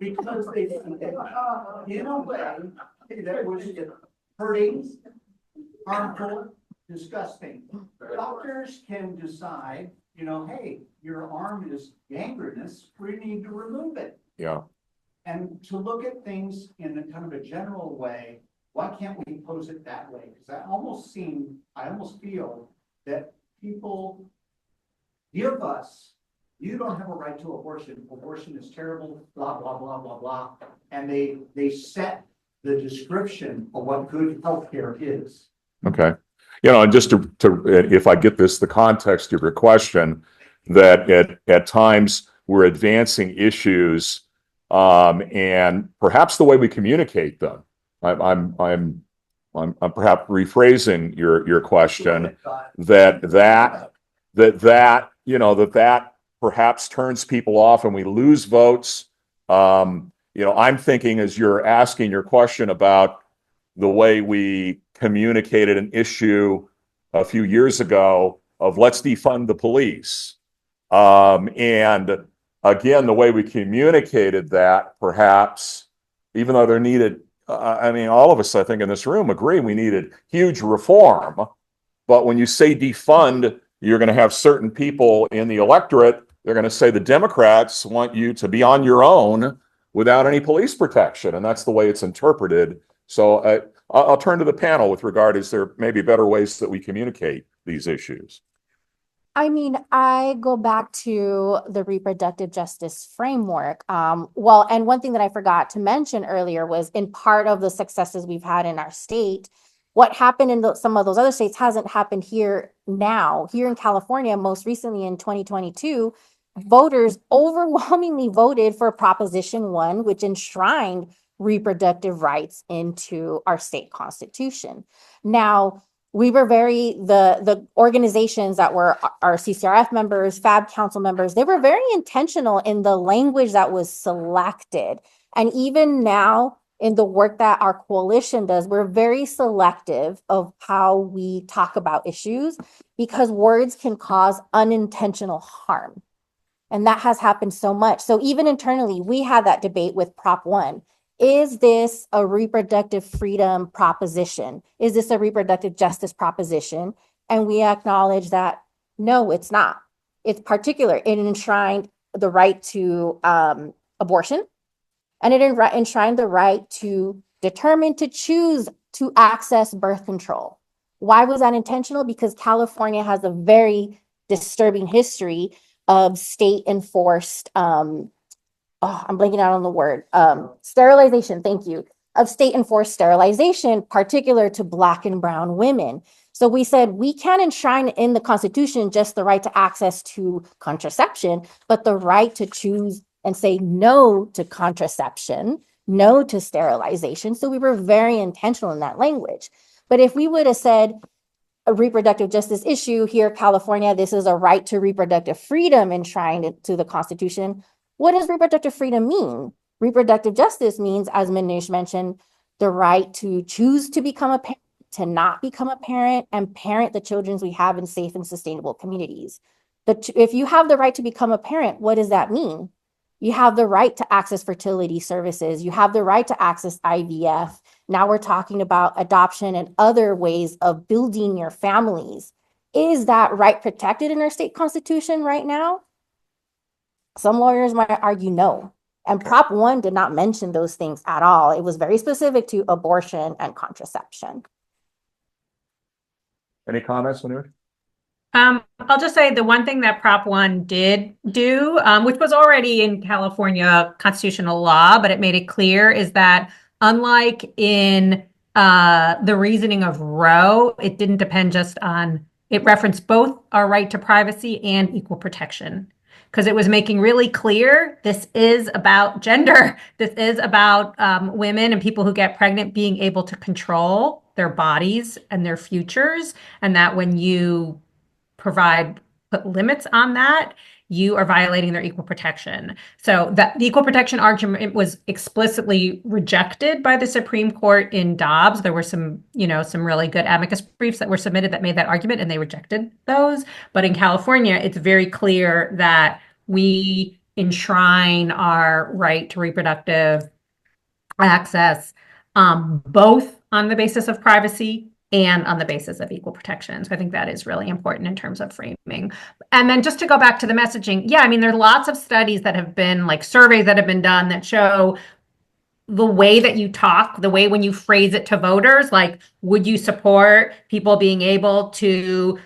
Because they did it in a way that was hurting, harmful, disgusting. Doctors can decide, you know, hey, your arm is gangrenous, we need to remove it. Yeah. And to look at things in a kind of a general way, why can't we pose it that way? Because I almost feel that people give us, you don't have a right to abortion. Abortion is terrible, blah, blah, blah, blah, blah. And they set the description of what good healthcare is. Okay. You know, and just to if I get the context of your question, that at times we're advancing issues and perhaps the way we communicate them. I'm perhaps rephrasing your question that perhaps turns people off and we lose votes. You know, I'm thinking as you're asking your question about the way we communicated an issue a few years ago of let's defund the police. And again, the way we communicated that, perhaps, even though there needed, I mean, all of us, I think, in this room agree we needed huge reform. But when you say defund, you're going to have certain people in the electorate, they're going to say the Democrats want you to be on your own without any police protection. And that's the way it's interpreted. So I'll turn to the panel with regard, is there maybe better ways that we communicate these issues? I mean, I go back to the reproductive justice framework. Well, and one thing that I forgot to mention earlier was in part of the successes we've had in our state, what happened in some of those other states hasn't happened here now. Here in California, most recently in 2022, voters overwhelmingly voted for Proposition 1, which enshrined reproductive rights into our state constitution. Now, we were the organizations that were our CCRF members, FAB council members, they were very intentional in the language that was selected. And even now in the work that our coalition does, we're very selective of how we talk about issues because words can cause unintentional harm. And that has happened so much. So even internally, we had that debate with Prop 1. Is this a reproductive freedom proposition? Is this a reproductive justice proposition? And we acknowledge that, no, it's not. It's particular. It enshrined the right to abortion, and it enshrined the right to determine, to choose to access birth control. Why was that intentional? Because California has a very disturbing history of state-enforced I'm blanking out on the word, sterilization, thank you, of state-enforced sterilization, particular to Black and brown women. So we said we can't enshrine in the Constitution just the right to access to contraception, but the right to choose and say no to contraception, no to sterilization. So we were very intentional in that language. But if we would have said a reproductive justice issue here, California, this is a right to reproductive freedom enshrined into the Constitution, what does reproductive freedom mean? Reproductive justice means, as Manish mentioned, the right to choose to become a parent, to not become a parent, and parent the children we have in safe and sustainable communities. If you have the right to become a parent, what does that mean? You have the right to access fertility services. You have the right to access IVF. Now we're talking about adoption and other ways of building your families. Is that right protected in our state constitution right now? Some lawyers might argue no. And Prop 1 did not mention those things at all. It was very specific to abortion and contraception. Any comments, Manu? I'll just say the one thing that Prop 1 did do, which was already in California constitutional law, but it made it clear, is that unlike in the reasoning of Roe, it didn't depend just on, it referenced both our right to privacy and equal protection. Because it was making really clear this is about gender. This is about women and people who get pregnant being able to control their bodies and their futures. And that when you put limits on that, you are violating their equal protection. So that the equal protection argument was explicitly rejected by the Supreme Court in Dobbs. There were some really good amicus briefs that were submitted that made that argument, and they rejected those. But in California, it's very clear that we enshrine our right to reproductive access, both on the basis of privacy and on the basis of equal protection. So I think that is really important in terms of framing. And then just to go back to the messaging, yeah, I mean, there's lots of studies that have been, like surveys that have been done that show the way that you talk, the way when you phrase it to voters, like, would you support people being able to,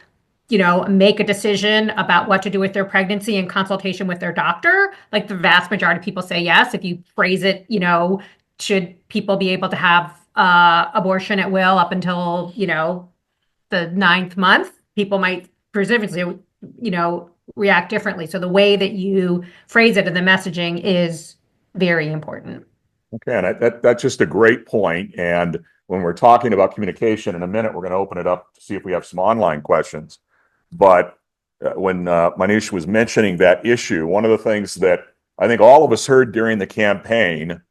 make a decision about what to do with their pregnancy in consultation with their doctor? Like the vast majority of people say yes. If you phrase it, should people be able to have abortion at will up until, the 9th month, people might presumably, react differently. So the way that you phrase it and the messaging is very important. Okay, and that's just a great point. And when we're talking about communication in a minute, we're going to open it up to see if we have some online questions. But when Manish was mentioning that issue, one of the things that I think all of us heard during the campaign,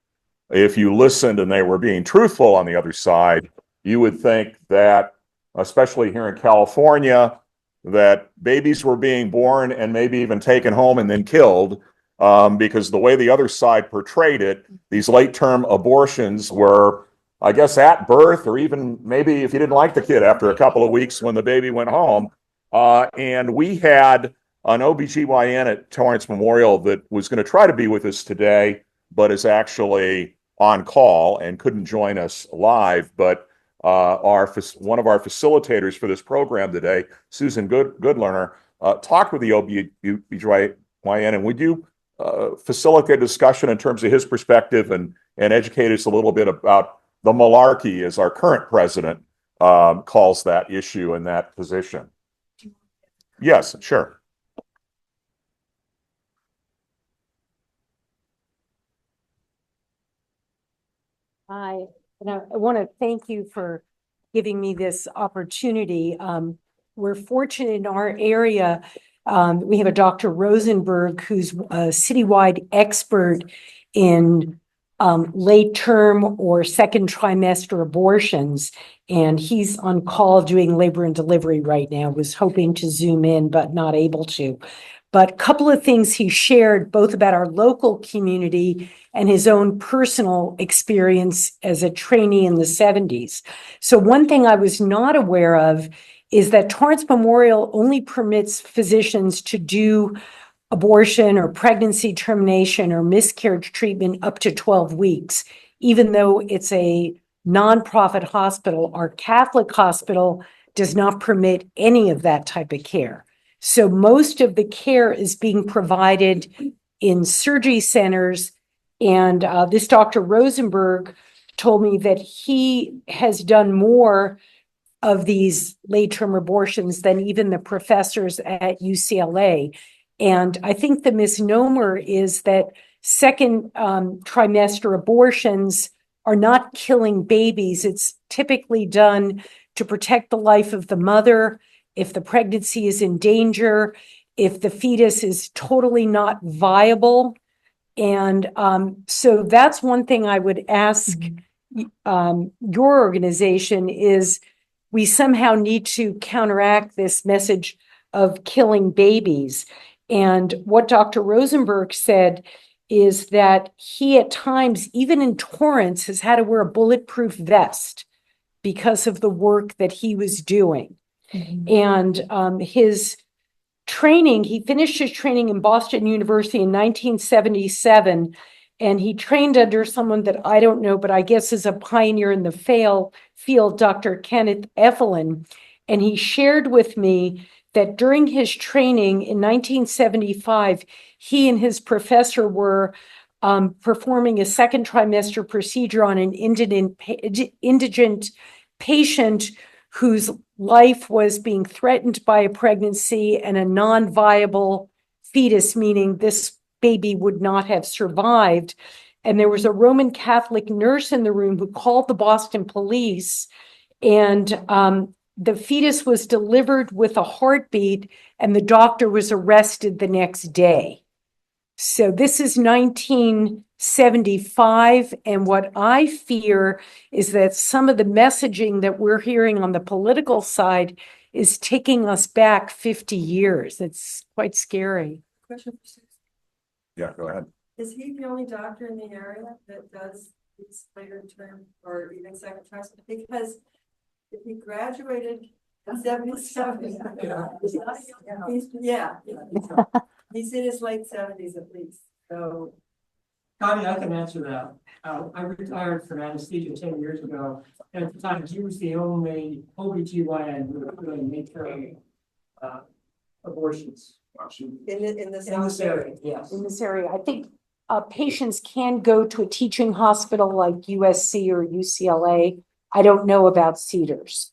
if you listened and they were being truthful on the other side, you would think that, especially here in California, that babies were being born and maybe even taken home and then killed, because the way the other side portrayed it, these late-term abortions were, I guess, at birth, or even maybe if you didn't like the kid after a couple of weeks when the baby went home. And we had an OBGYN at Torrance Memorial that was going to try to be with us today, but is actually on call and couldn't join us live. But one of our facilitators for this program today, Susan Goodlerner, talked with the OBGYN, and would you facilitate a discussion in terms of his perspective and educate us a little bit about the malarkey, as our current president calls that issue and that position? Yes, sure. I want to thank you for giving me this opportunity. We're fortunate in our area. We have a Dr. Rosenberg, who's a citywide expert in late term or second trimester abortions. And he's on call doing labor and delivery right now, was hoping to Zoom in, but not able to. But a couple of things he shared, both about our local community and his own personal experience as a trainee in the 70s. So one thing I was not aware of is that Torrance Memorial only permits physicians to do abortion or pregnancy termination or miscarriage treatment up to 12 weeks, even though it's a nonprofit hospital. Our Catholic hospital does not permit any of that type of care. So most of the care is being provided in surgery centers. And this Dr. Rosenberg told me that he has done more of these late-term abortions than even the professors at UCLA. And I think the misnomer is that second trimester abortions are not killing babies. It's typically done to protect the life of the mother, if the pregnancy is in danger, if the fetus is totally not viable. And so that's one thing I would ask your organization is we somehow need to counteract this message of killing babies. And what Dr. Rosenberg said is that he at times, even in Torrance, has had to wear a bulletproof vest because of the work that he was doing. And his training, he finished his training in Boston University in 1977, and he trained under someone that I don't know, but I guess is a pioneer in the field, Dr. Kenneth Effelin. And he shared with me that during his training in 1975, he and his professor were performing a second trimester procedure on an indigent patient whose life was being threatened by a pregnancy and a non-viable fetus, meaning this baby would not have survived. And there was a Roman Catholic nurse in the room who called the Boston police, and the fetus was delivered with a heartbeat, and the doctor was arrested the next day. So this is 1975, and what I fear is that some of the messaging that we're hearing on the political side is taking us back 50 years. It's quite scary. Question for Susan. Yeah, go ahead. Is he the only doctor in the area that does these later term or even second trimester? Because if he graduated in 77, he's in his late 70s at least. So, Connie, I can answer that. I retired from anesthesia 10 years ago, and at the time he was the only OBGYN who was really make abortions. in this area, yes. In this area, I think patients can go to a teaching hospital like USC or UCLA. I don't know about Cedars.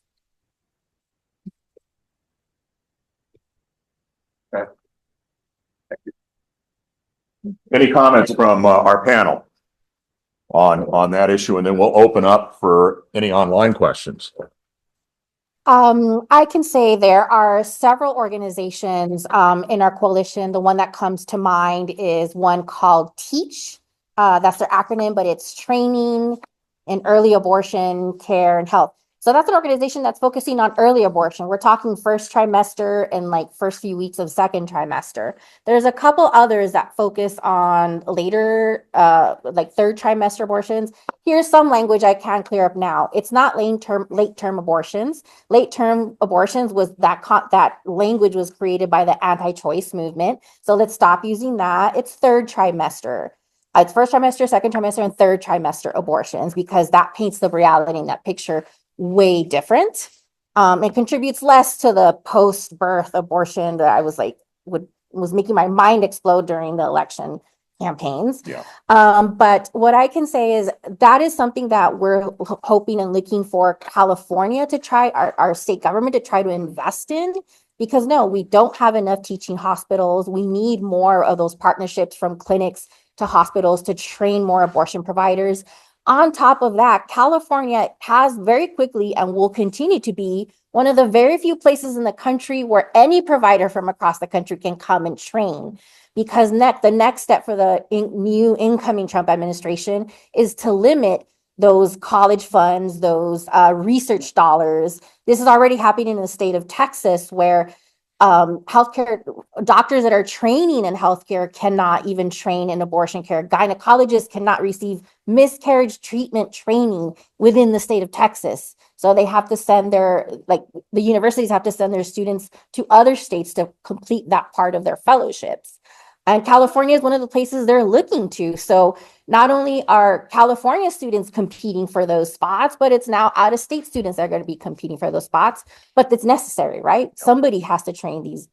Okay. Thank you. Any comments from our panel on that issue, and then we'll open up for any online questions. I can say there are several organizations in our coalition. The one that comes to mind is one called TEACH. That's their acronym, but it's Training in Early Abortion Care and Health. So that's an organization that's focusing on early abortion. We're talking first trimester and like first few weeks of second trimester. There's a couple others that focus on later, like third trimester abortions. Here's some language I can clear up now. It's not late term abortions. Late term abortions was that language was created by the anti-choice movement. So let's stop using that. It's third trimester. It's first trimester, second trimester, and third trimester abortions, because that paints the reality in that picture way different. It contributes less to the post-birth abortion that I was like, was making my mind explode during the election campaigns. Yeah. But what I can say is that is something that we're hoping and looking for California to try, our state government to try to invest in, because no, we don't have enough teaching hospitals. We need more of those partnerships from clinics to hospitals to train more abortion providers. On top of that, California has very quickly and will continue to be one of the very few places in the country where any provider from across the country can come and train. Because the next step for the new incoming Trump administration is to limit those college funds, those research dollars. This is already happening in the state of Texas, where healthcare doctors that are training in healthcare cannot even train in abortion care. Gynecologists cannot receive miscarriage treatment training within the state of Texas. So they have to send the universities have to send their students to other states to complete that part of their fellowships. And California is one of the places they're looking to. So not only are California students competing for those spots, but it's now out-of-state students that are going to be competing for those spots. But it's necessary, right? Somebody has to train these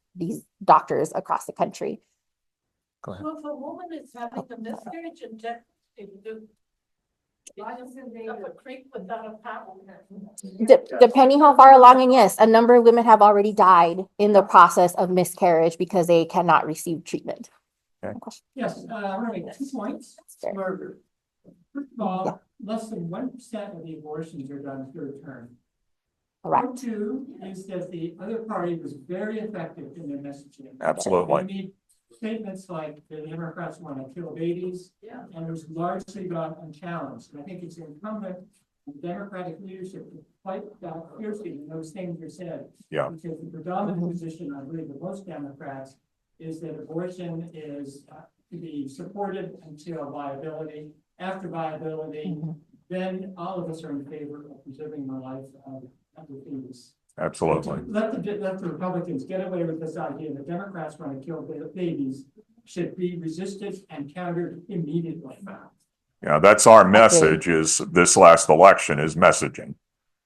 doctors across the country. Go ahead. Well, if a woman is having a miscarriage and why doesn't they up a creek without a paddle? Depending how far along, and yes, a number of women have already died in the process of miscarriage because they cannot receive treatment. Okay. Yes, I want to make 2 points. Murder. First of all, less than 1% of the abortions are done third term. Correct. Point 2 is that the other party was very effective in their messaging. Absolutely. We need statements like the Democrats want to kill babies. Yeah. And it was largely gone unchallenged. And I think it's incumbent on Democratic leadership to fight that fiercely when those things are said. Yeah. Because the predominant position, I believe, of most Democrats is that abortion is to be supported until viability. After viability, then all of us are in favor of preserving the life of the fetus. Absolutely. Let the Republicans get away with this idea that Democrats want to kill babies should be resisted and countered immediately. Yeah, that's our message is this last election is messaging.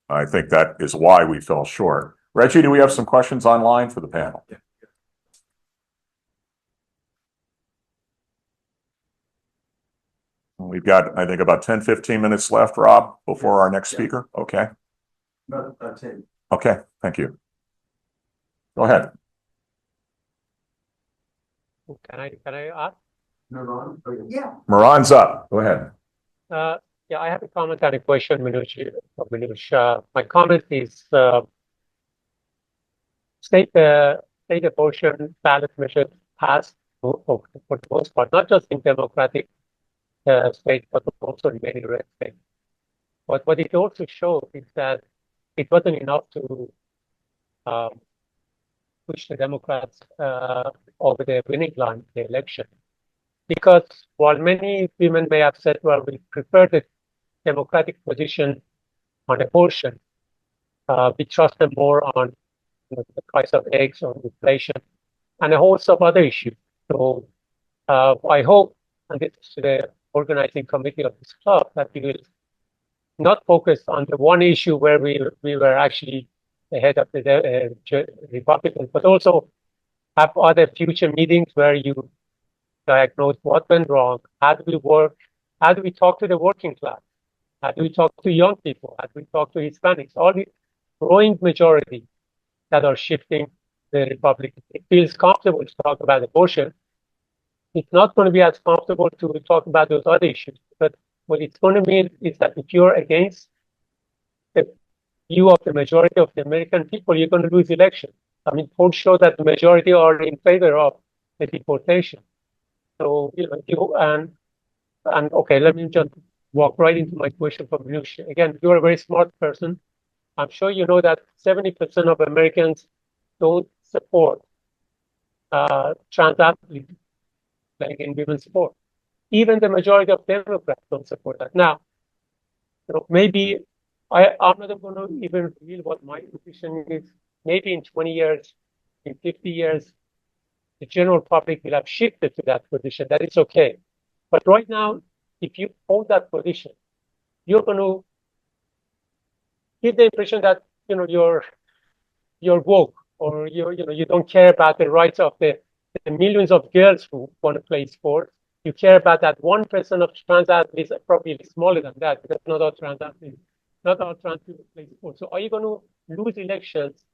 I think that is why we fell short. Reggie, do we have some questions online for the panel? We've got, I think, about 10, 15 minutes left, Rob, before our next speaker. Okay. That's it. Okay, thank you. Go ahead. Can I ask? No, Ron? Oh, yeah. Moran's up. Go ahead. Yeah, I have a comment and a question, Minush. My comment is state abortion ballot measure passed for the most part, not just in democratic states, but also in many red states. But what it also showed is that it wasn't enough to push the Democrats over the winning line in the election. Because while many women may have said, well, we prefer the Democratic position on abortion, we trust them more on the price of eggs or inflation and a host of other issues. So I hope, and this is the organizing committee of this club, that we will not focus on the one issue where we were actually ahead of the Republicans, but also have other future meetings where you diagnose what went wrong, how do we work, how do we talk to the working class, how do we talk to young people, how do we talk to Hispanics, all the growing majority that are shifting the Republicans. It feels comfortable to talk about abortion. It's not going to be as comfortable to talk about those other issues, but what it's going to mean is that if you're against the view of the majority of the American people, you're going to lose elections. I mean, polls show that the majority are in favor of the deportation. So, and okay, let me just walk right into my question for Minush. Again, you're a very smart person. I'm sure you know that 70% of Americans don't support trans athletes like in women's sport. Even the majority of Democrats don't support that. Now, maybe I'm not going to even reveal what my position is. Maybe in 20 years, in 50 years, the general public will have shifted to that position. That is okay. But right now, if you hold that position, you're going to give the impression that you're woke, or you don't care about the rights of the millions of girls who want to play sports. You care about that 1% of trans athletes, probably smaller than that, because not all trans people play sports. So are you going to lose elections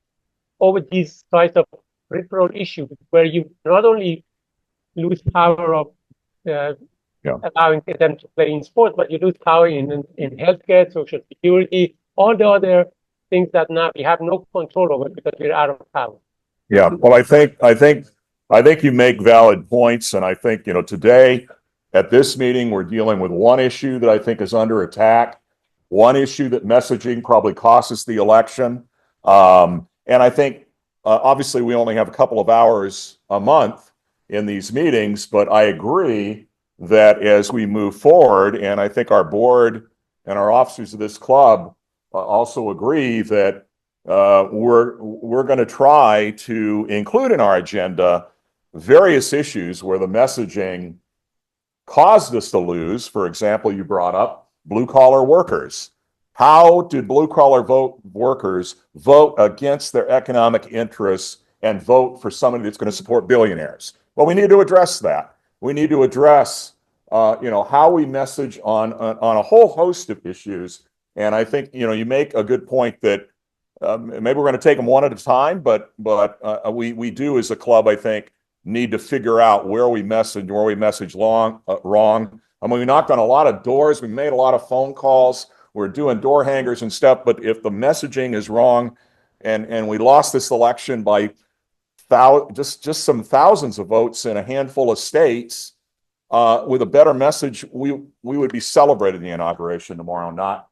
over these types of peripheral issues where you not only lose power of allowing them to play in sports, but you lose power in healthcare, social security, all the other things that now we have no control over because we're out of power. Yeah, well, I think you make valid points, and I think today at this meeting we're dealing with one issue that I think is under attack, one issue that messaging probably costs us the election, and I think obviously we only have a couple of hours a month in these meetings, but I agree that as we move forward, and I think our board and our officers of this club also agree that we're going to try to include in our agenda various issues where the messaging caused us to lose. For example, you brought up blue-collar workers. How did blue-collar workers vote against their economic interests and vote for somebody that's going to support billionaires? Well, we need to address that. We need to address, how we message on a whole host of issues. And I think, you make a good point that maybe we're going to take them one at a time, but we do as a club, I think, need to figure out where we message wrong. I mean, we knocked on a lot of doors. We made a lot of phone calls. We're doing door hangers and stuff. But if the messaging is wrong and we lost this election by just some thousands of votes in a handful of states, with a better message, we would be celebrating the inauguration tomorrow, not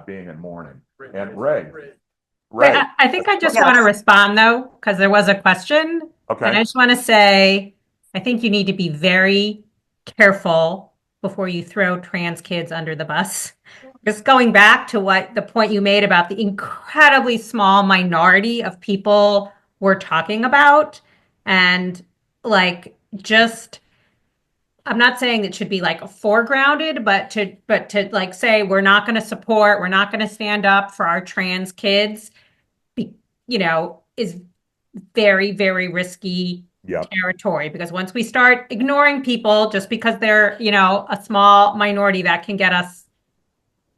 being in mourning. And Ray. I think I just want to respond though, because there was a question. Okay. And I just want to say, I think you need to be very careful before you throw trans kids under the bus. Just going back to the point you made about the incredibly small minority of people we're talking about. And like, I'm not saying it should be like foregrounded, but to like say, we're not going to stand up for our trans kids, is very, very risky territory, because once we start ignoring people just because they're, a small minority, that can get us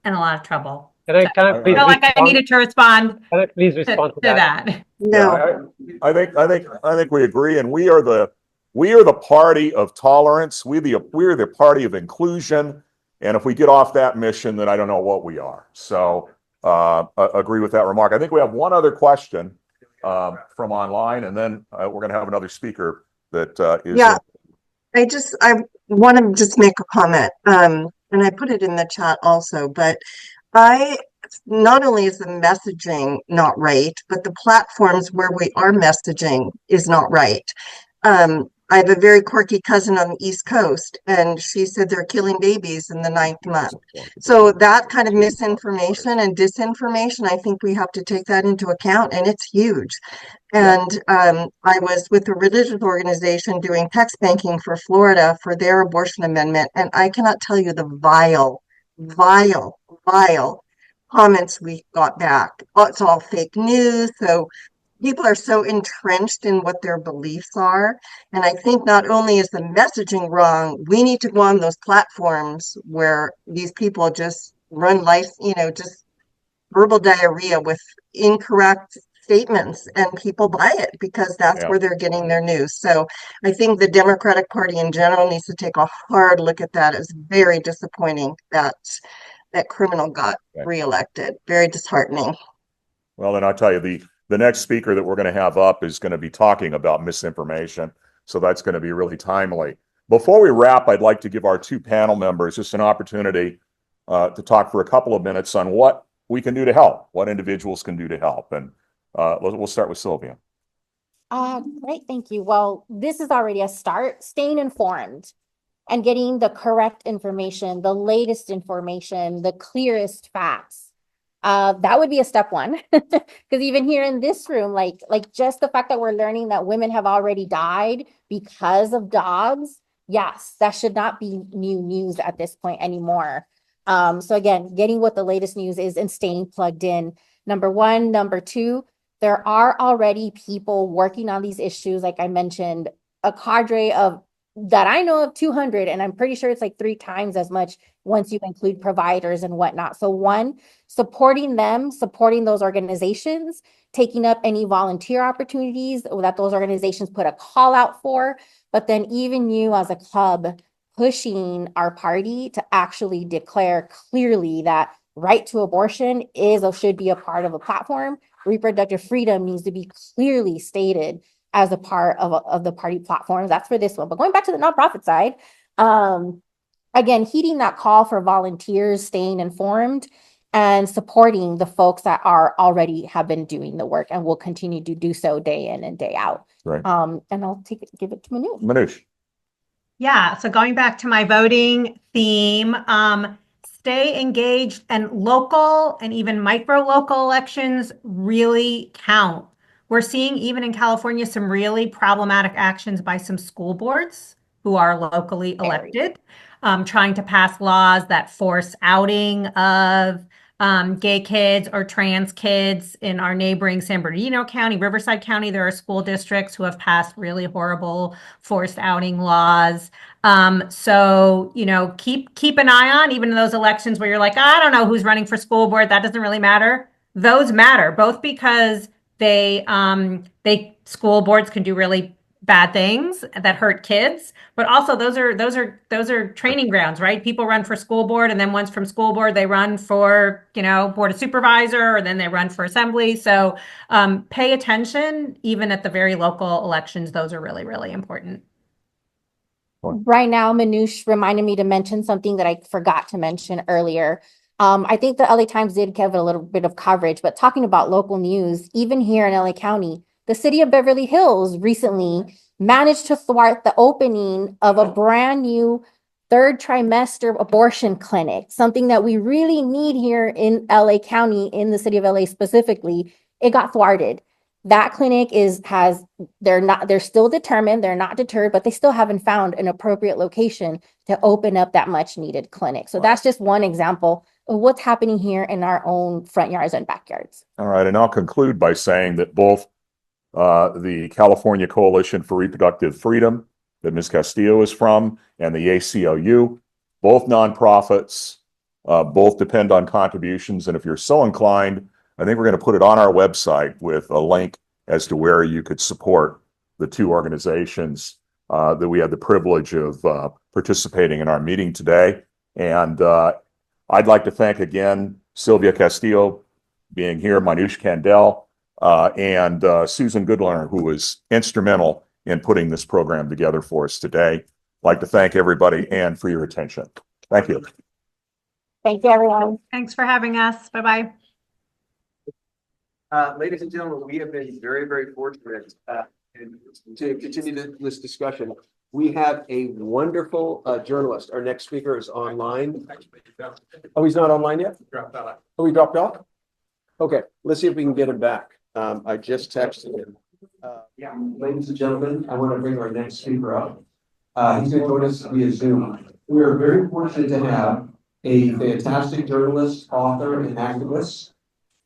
in a lot of trouble. Can I please felt like I needed to respond. Can I please respond to that? No, I think we agree, and we are the party of tolerance. We're the party of inclusion, and if we get off that mission, then I don't know what we are. So agree with that remark. I think we have one other question from online, and then we're going to have another speaker that is. Yeah, I want to just make a comment, and I put it in the chat also, but not only is the messaging not right, but the platforms where we are messaging is not right. I have a very quirky cousin on the East Coast, and she said they're killing babies in the 9th month. So that kind of misinformation and disinformation, I think we have to take that into account, and it's huge. And I was with a religious organization doing text banking for Florida for their abortion amendment, and I cannot tell you the vile comments we got back. It's all fake news. So people are so entrenched in what their beliefs are. And I think not only is the messaging wrong, we need to go on those platforms where these people just run life, just verbal diarrhea with incorrect statements, and people buy it because that's where they're getting their news. So I think the Democratic Party in general needs to take a hard look at that. It's very disappointing that that criminal got reelected. Very disheartening. Well, then I'll tell you, the next speaker that we're going to have up is going to be talking about misinformation. So that's going to be really timely. Before we wrap, I'd like to give our two panel members just an opportunity to talk for a couple of minutes on what we can do to help, what individuals can do to help. And we'll start with Sylvia. Great, thank you. Well, this is already a start. Staying informed and getting the correct information, the latest information, the clearest facts. That would be a step one. Because even here in this room, like just the fact that we're learning that women have already died because of dogs, yes, that should not be new news at this point anymore. So again, getting what the latest news is and staying plugged in. Number one. Number two, there are already people working on these issues. Like I mentioned, a cadre of that I know of 200, and I'm pretty sure it's like 3 times as much once you include providers and whatnot. So one, supporting them, supporting those organizations, taking up any volunteer opportunities that those organizations put a call out for, but then even you as a club pushing our party to actually declare clearly that right to abortion is or should be a part of a platform. Reproductive freedom needs to be clearly stated as a part of the party platforms. That's for this one. But going back to the nonprofit side, again, heeding that call for volunteers, staying informed, and supporting the folks that are already have been doing the work and will continue to do so day in and day out. Right. And I'll give it to Manoush. Manoush. Yeah, so going back to my voting theme, stay engaged, and local and even micro local elections really count. We're seeing even in California some really problematic actions by some school boards who are locally elected, trying to pass laws that force outing of gay kids or trans kids. In our neighboring San Bernardino County, Riverside County, there are school districts who have passed really horrible forced outing laws. So, keep an eye on even those elections where you're like, I don't know who's running for school board. That doesn't really matter. Those matter, both because school boards can do really bad things that hurt kids, but also those are training grounds, right? People run for school board, and then once from school board, they run for, board of supervisor, or then they run for assembly. So pay attention, even at the very local elections. Those are really, really important. Right now, Manoush reminded me to mention something that I forgot to mention earlier. I think the LA Times did give it a little bit of coverage, but talking about local news, even here in LA County, the city of Beverly Hills recently managed to thwart the opening of a brand new third trimester abortion clinic, something that we really need here in LA County, in the city of LA specifically. It got thwarted. That clinic they're still determined, they're not deterred, but they still haven't found an appropriate location to open up that much needed clinic. So that's just one example of what's happening here in our own front yards and backyards. All right, and I'll conclude by saying that both the California Coalition for Reproductive Freedom, that Ms. Castillo is from, and the ACLU, both nonprofits, both depend on contributions. And if you're so inclined, I think we're going to put it on our website with a link as to where you could support the two organizations that we had the privilege of participating in our meeting today. And I'd like to thank again Sylvia Castillo being here, Manoush Kandel, and Susan Goodlerner, who was instrumental in putting this program together for us today. I'd like to thank everybody and for your attention. Thank you. Thank you, everyone. Thanks for having us. Bye-bye. Ladies and gentlemen, we have been very, very fortunate to continue this discussion. We have a wonderful journalist. Our next speaker is online. Oh, he's not online yet? Oh, he dropped off? Okay, let's see if we can get him back. I just texted him. Ladies and gentlemen, I want to bring our next speaker up. He's going to join us via Zoom. We are very fortunate to have a fantastic journalist, author, and activist.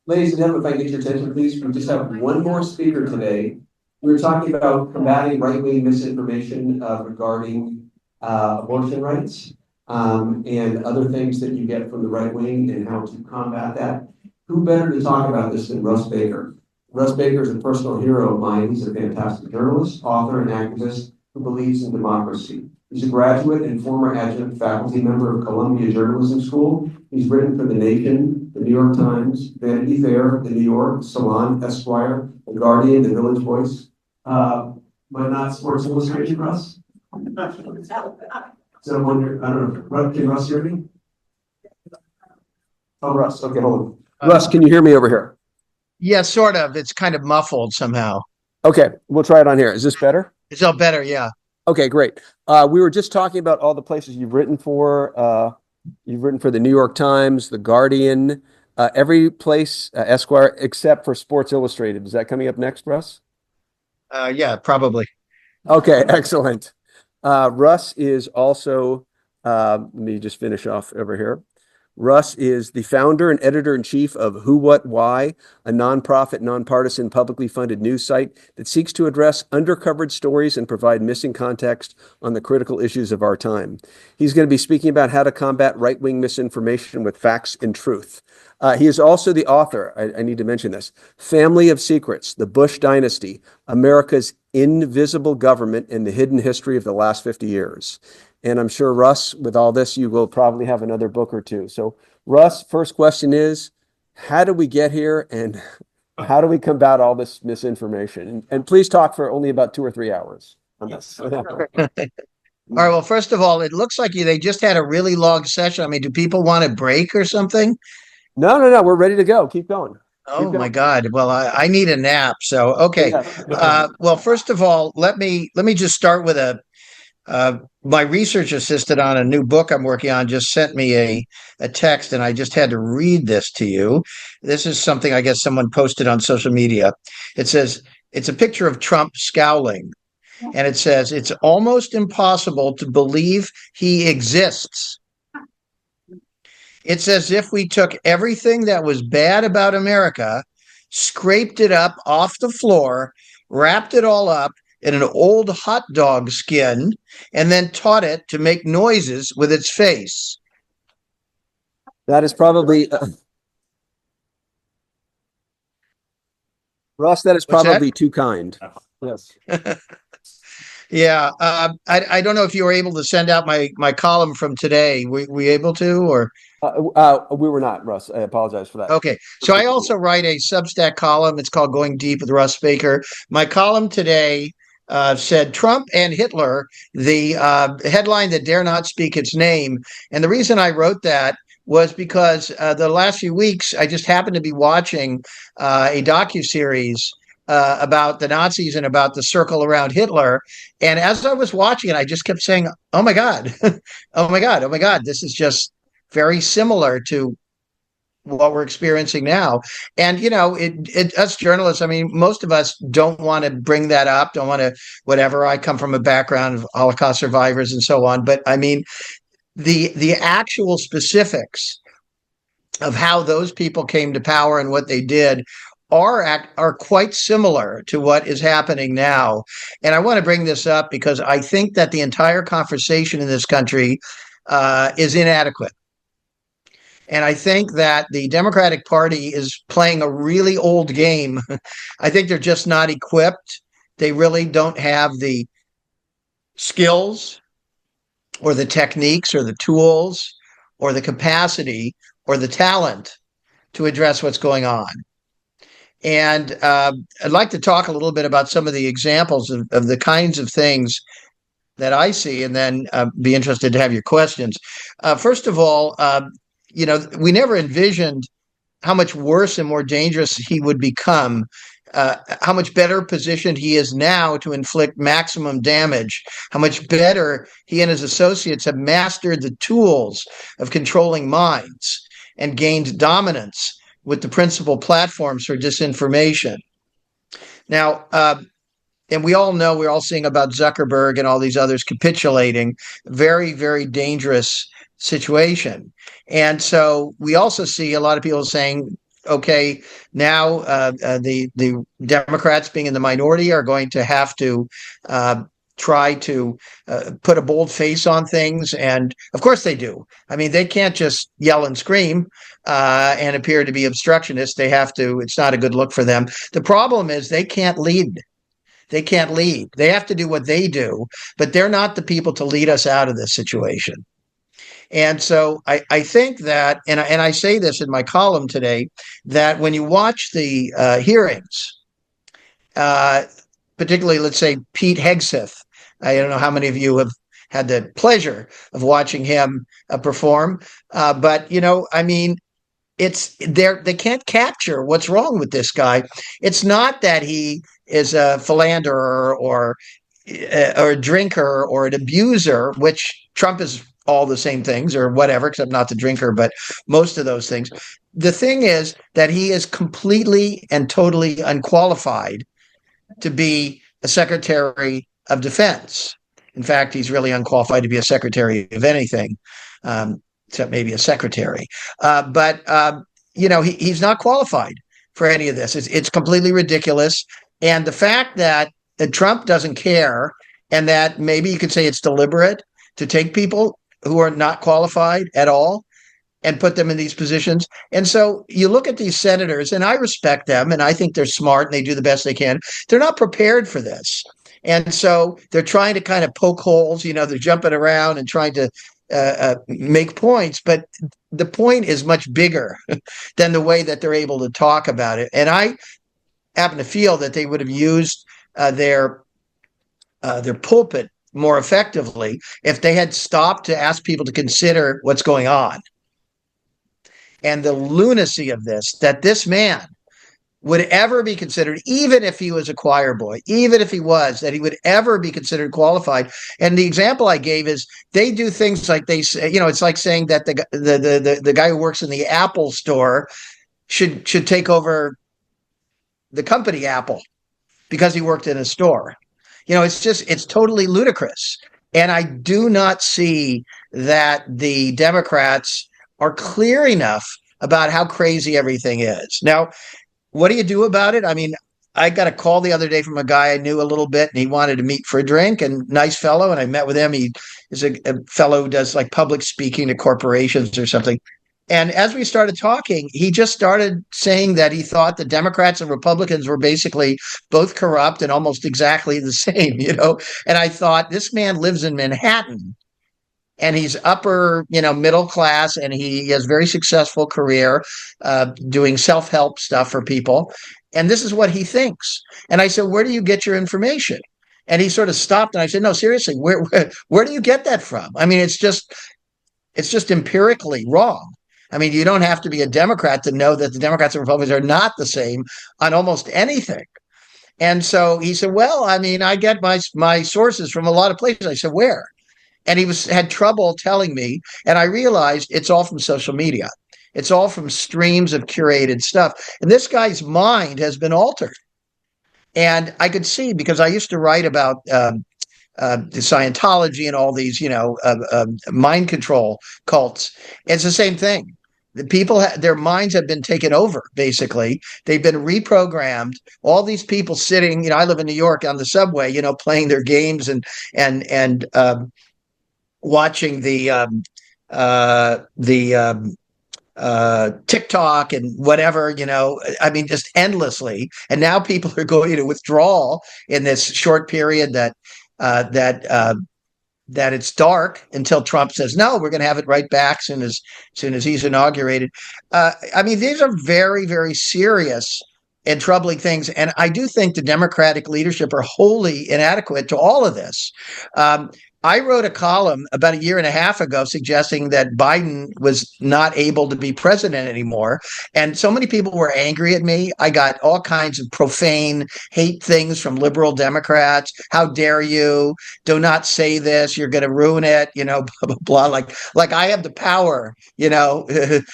Ladies and gentlemen, if I get your attention, please, we just have one more speaker today. We're talking about combating right-wing misinformation regarding abortion rights and other things that you get from the right wing and how to combat that. Who better to talk about this than Russ Baker? Russ Baker is a personal hero of mine. He's a fantastic journalist, author, and activist who believes in democracy. He's a graduate and former adjunct faculty member of Columbia Journalism School. He's written for The Nation, The New York Times, Vanity Fair, The New York, Salon, Esquire, The Guardian, The Village Voice, but not Sports Illustrated, Russ? So I wonder, I don't know, can Russ hear me? Oh, Russ, okay, hold on. Russ, can you hear me over here? Yeah, sort of. It's kind of muffled somehow. Okay, we'll try it on here. Is this better? It's all better, yeah. Okay, great. We were just talking about all the places you've written for. You've written for the New York Times, the Guardian, every place, Esquire, except for Sports Illustrated. Is that coming up next, Russ? Yeah, probably. Okay, excellent. Russ is also, let me just finish off over here. Russ is the founder and editor-in-chief of Who, What, Why, a nonprofit, nonpartisan, publicly funded news site that seeks to address undercovered stories and provide missing context on the critical issues of our time. He's going to be speaking about how to combat right-wing misinformation with facts and truth. He is also the author, I need to mention this, Family of Secrets, The Bush Dynasty, America's Invisible Government and the Hidden History of the Last 50 Years. And I'm sure, Russ, with all this, you will probably have another book or two. So, Russ, first question is, how do we get here and how do we combat all this misinformation? And please talk for only about 2 or 3 hours on this. All right, well, first of all, it looks like they just had a really long session. I mean, do people want a break or something? No, we're ready to go. Keep going. Oh my God. Well, I need a nap. So, okay. Well, first of all, let me just start with my research assistant on a new book I'm working on just sent me a text, and I just had to read this to you. This is something I guess someone posted on social media. It says, it's a picture of Trump scowling, and it says, it's almost impossible to believe he exists. It's as if we took everything that was bad about America, scraped it up off the floor, wrapped it all up in an old hot dog skin, and then taught it to make noises with its face. That is probably Russ, that is probably too kind. Yes. Yeah, I don't know if you were able to send out my column from today. We able to, or We were not, Russ. I apologize for that. okay. So I also write a Substack column. It's called Going Deep with Russ Baker. My column today said Trump and Hitler, the headline that dare not speak its name. And the reason I wrote that was because the last few weeks I just happened to be watching a docuseries about the Nazis and about the circle around Hitler. And as I was watching it, I just kept saying, "Oh my God, oh my God, oh my God, this is just very similar to what we're experiencing now." And us journalists, I mean, most of us don't want to bring that up, don't want to whatever. I come from a background of Holocaust survivors and so on, but I mean, the actual specifics of how those people came to power and what they did are quite similar to what is happening now. And I want to bring this up because I think that the entire conversation in this country is inadequate. And I think that the Democratic Party is playing a really old game. I think they're just not equipped. They really don't have the skills or the techniques or the tools or the capacity or the talent to address what's going on. And I'd like to talk a little bit about some of the examples of the kinds of things that I see, and then be interested to have your questions. First of all, we never envisioned how much worse and more dangerous he would become, how much better positioned he is now to inflict maximum damage, how much better he and his associates have mastered the tools of controlling minds and gained dominance with the principal platforms for disinformation. Now, and we all know, we're all seeing about Zuckerberg and all these others capitulating. Very, very dangerous situation. And so we also see a lot of people saying, okay, now the Democrats, being in the minority, are going to have to try to put a bold face on things. And of course they do. I mean, they can't just yell and scream and appear to be obstructionists. They have to. It's not a good look for them. The problem is they can't lead. They can't lead. They have to do what they do, but they're not the people to lead us out of this situation. And so I think that, and I say this in my column today, that when you watch the hearings, particularly, let's say, Pete Hegseth, I don't know how many of you have had the pleasure of watching him perform, but, I mean, it's they can't capture what's wrong with this guy. It's not that he is a philanderer or a drinker or an abuser, which Trump is all the same things or whatever, except not the drinker, but most of those things. The thing is that he is completely and totally unqualified to be a Secretary of Defense. In fact, he's really unqualified to be a Secretary of anything, except maybe a secretary. He's not qualified for any of this. It's completely ridiculous. And the fact that Trump doesn't care, and that maybe you could say it's deliberate to take people who are not qualified at all and put them in these positions. And so you look at these senators, and I respect them, and I think they're smart and they do the best they can. They're not prepared for this. And so they're trying to kind of poke holes, they're jumping around and trying to make points, but the point is much bigger than the way that they're able to talk about it. And I happen to feel that they would have used their pulpit more effectively if they had stopped to ask people to consider what's going on and the lunacy of this, that this man would ever be considered, even if he was a choir boy, even if he was, that he would ever be considered qualified. And the example I gave is they do things like they say, it's like saying that the guy who works in the Apple store should take over the company Apple because he worked in a store. It's totally ludicrous. And I do not see that the Democrats are clear enough about how crazy everything is. Now, what do you do about it? I mean, I got a call the other day from a guy I knew a little bit, and he wanted to meet for a drink, and nice fellow. And I met with him. He is a fellow who does like public speaking to corporations or something. And as we started talking, he just started saying that he thought the Democrats and Republicans were basically both corrupt and almost exactly the same, And I thought, this man lives in Manhattan and he's upper, middle class, and he has very successful career doing self-help stuff for people. And this is what he thinks. And I said, where do you get your information? And he sort of stopped, and I said, no, seriously, where do you get that from? I mean, it's just empirically wrong. I mean, you don't have to be a Democrat to know that the Democrats and Republicans are not the same on almost anything. And so he said, well, I mean, I get my sources from a lot of places. I said, where? And he had trouble telling me. And I realized it's all from social media. It's all from streams of curated stuff. And this guy's mind has been altered. And I could see, because I used to write about the Scientology and all these, mind control cults. It's the same thing. The people, their minds have been taken over, basically. They've been reprogrammed. All these people sitting, I live in New York on the subway, playing their games and watching the TikTok and whatever, I mean, just endlessly. And now people are going to withdraw in this short period that it's dark until Trump says, no, we're going to have it right back soon as he's inaugurated. I mean, these are very, very serious and troubling things. And I do think the Democratic leadership are wholly inadequate to all of this. I wrote a column about a year and a half ago suggesting that Biden was not able to be president anymore. And so many people were angry at me. I got all kinds of profane hate things from liberal Democrats. How dare you? Do not say this. You're going to ruin it. Blah, blah, blah. Like I have the power, to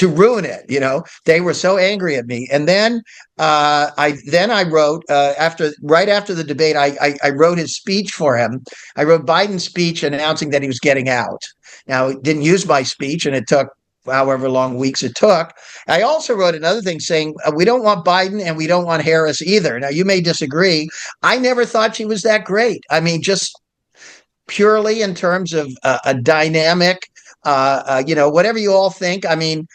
ruin it. They were so angry at me. And then I wrote right after the debate, I wrote his speech for him. I wrote Biden's speech announcing that he was getting out. Now, he didn't use my speech, and it took however long weeks it took. I also wrote another thing saying we don't want Biden and we don't want Harris either. Now, you may disagree. I never thought she was that great. I mean, just purely in terms of a dynamic, whatever you all think. I mean,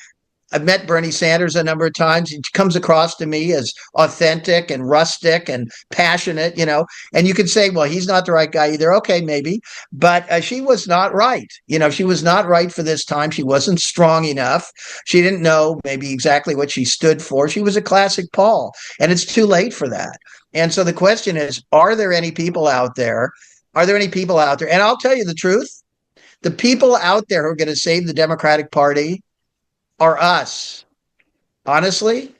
I've met Bernie Sanders a number of times. He comes across to me as authentic and rustic and passionate, and you could say, well, he's not the right guy either. Okay, maybe. But she was not right. She was not right for this time. She wasn't strong enough. She didn't know maybe exactly what she stood for. She was a classic Paul, and it's too late for that. And so the question is, are there any people out there? And I'll tell you the truth. The people out there who are going to save the Democratic Party are us. Honestly,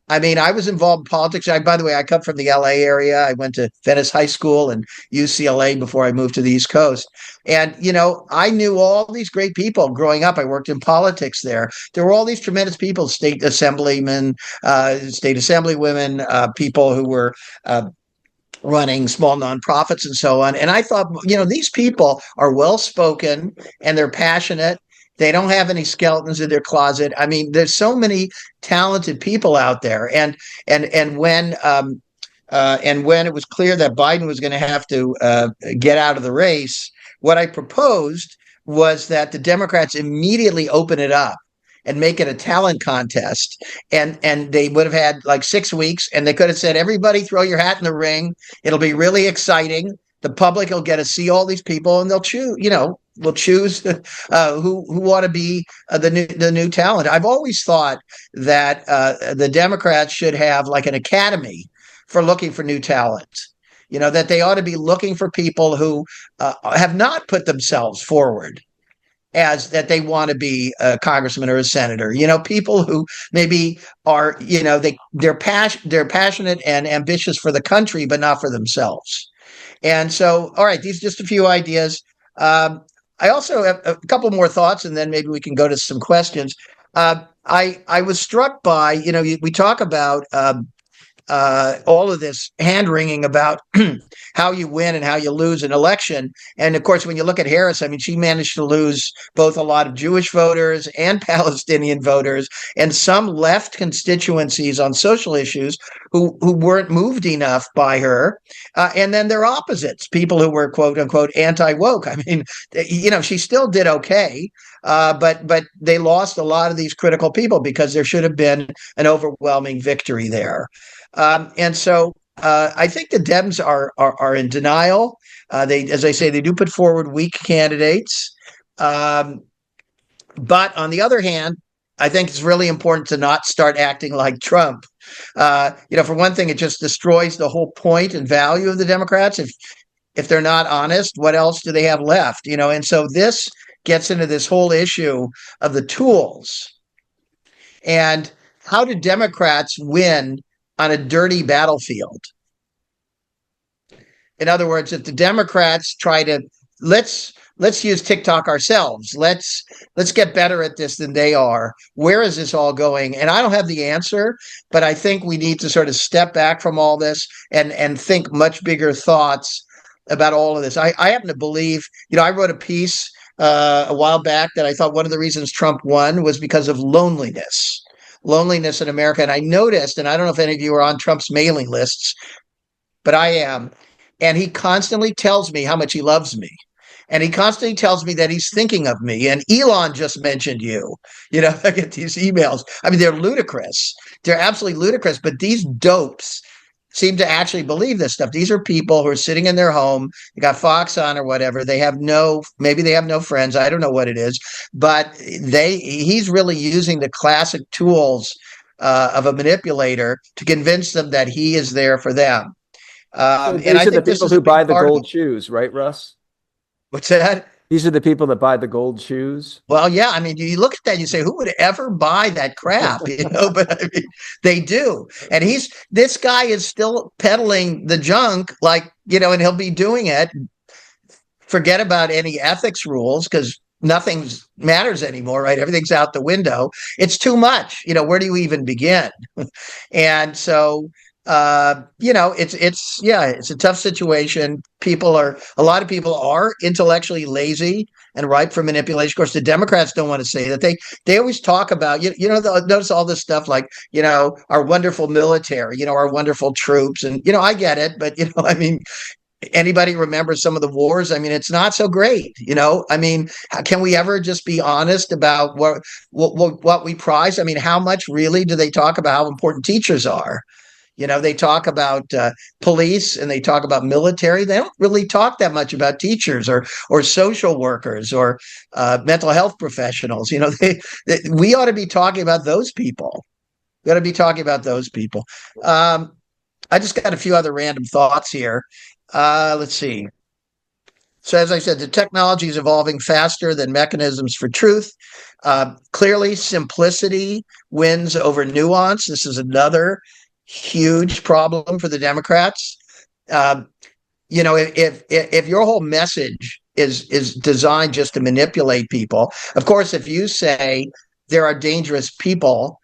I mean, I was involved in politics. By the way, I come from the LA area. I went to Venice High School and UCLA before I moved to the East Coast. And, I knew all these great people growing up. I worked in politics there. There were all these tremendous people, state assemblymen, state assemblywomen, people who were running small nonprofits and so on. And I thought, these people are well-spoken and they're passionate. They don't have any skeletons in their closet. I mean, there's so many talented people out there. And when it was clear that Biden was going to have to get out of the race, what I proposed was that the Democrats immediately open it up and make it a talent contest. And they would have had like 6 weeks, and they could have said, everybody throw your hat in the ring. It'll be really exciting. The public will get to see all these people, and they'll choose, will choose who ought to be the new talent. I've always thought that the Democrats should have like an academy for looking for new talent. That they ought to be looking for people who have not put themselves forward as that they want to be a congressman or a senator. People who maybe are, they're passionate and ambitious for the country, but not for themselves. And so, all right, these are just a few ideas. I also have a couple more thoughts, and then maybe we can go to some questions. I was struck by, we talk about all of this hand-wringing about how you win and how you lose an election. And of course, when you look at Harris, I mean, she managed to lose both a lot of Jewish voters and Palestinian voters and some left constituencies on social issues who weren't moved enough by her. And then their opposites, people who were, quote unquote, anti-woke. I mean, she still did okay. but they lost a lot of these critical people because there should have been an overwhelming victory there. And so I think the Dems are in denial. They, as I say, they do put forward weak candidates. But on the other hand, I think it's really important to not start acting like Trump. For one thing, it just destroys the whole point and value of the Democrats. If they're not honest, what else do they have left? And so this gets into this whole issue of the tools and how do Democrats win on a dirty battlefield? In other words, if the Democrats try to let's use TikTok ourselves. Let's get better at this than they are. Where is this all going? And I don't have the answer, but I think we need to sort of step back from all this and think much bigger thoughts about all of this. I happen to believe, I wrote a piece a while back that I thought one of the reasons Trump won was because of loneliness in America. And I noticed, and I don't know if any of you are on Trump's mailing lists, but I am. And he constantly tells me how much he loves me. And he constantly tells me that he's thinking of me. And Elon just mentioned you. I get these emails. I mean, they're ludicrous. They're absolutely ludicrous. But these dopes seem to actually believe this stuff. These are people who are sitting in their home. They got Fox on or whatever. Maybe they have no friends. I don't know what it is. But he's really using the classic tools of a manipulator to convince them that he is there for them. And I think the people who buy the gold shoes, right, Russ? What's that? These are the people that buy the gold shoes. Well, yeah. I mean, you look at that and you say, who would ever buy that crap? But I mean, they do. And this guy is still peddling the junk, and he'll be doing it. Forget about any ethics rules because nothing matters anymore, right? Everything's out the window. It's too much. Where do you even begin? And so, it's a tough situation. A lot of people are intellectually lazy and ripe for manipulation. Of course, the Democrats don't want to say that. They always talk about, notice all this stuff like, our wonderful military, our wonderful troops. And, I get it, but, I mean, anybody remember some of the wars? I mean, it's not so great, I mean, can we ever just be honest about what we prize? I mean, how much really do they talk about how important teachers are? They talk about police and they talk about military. They don't really talk that much about teachers or social workers or mental health professionals. We ought to be talking about those people. We ought to be talking about those people. I just got a few other random thoughts here. Let's see. So as I said, the technology is evolving faster than mechanisms for truth. Clearly, simplicity wins over nuance. This is another huge problem for the Democrats. If your whole message is designed just to manipulate people, of course, if you say there are dangerous people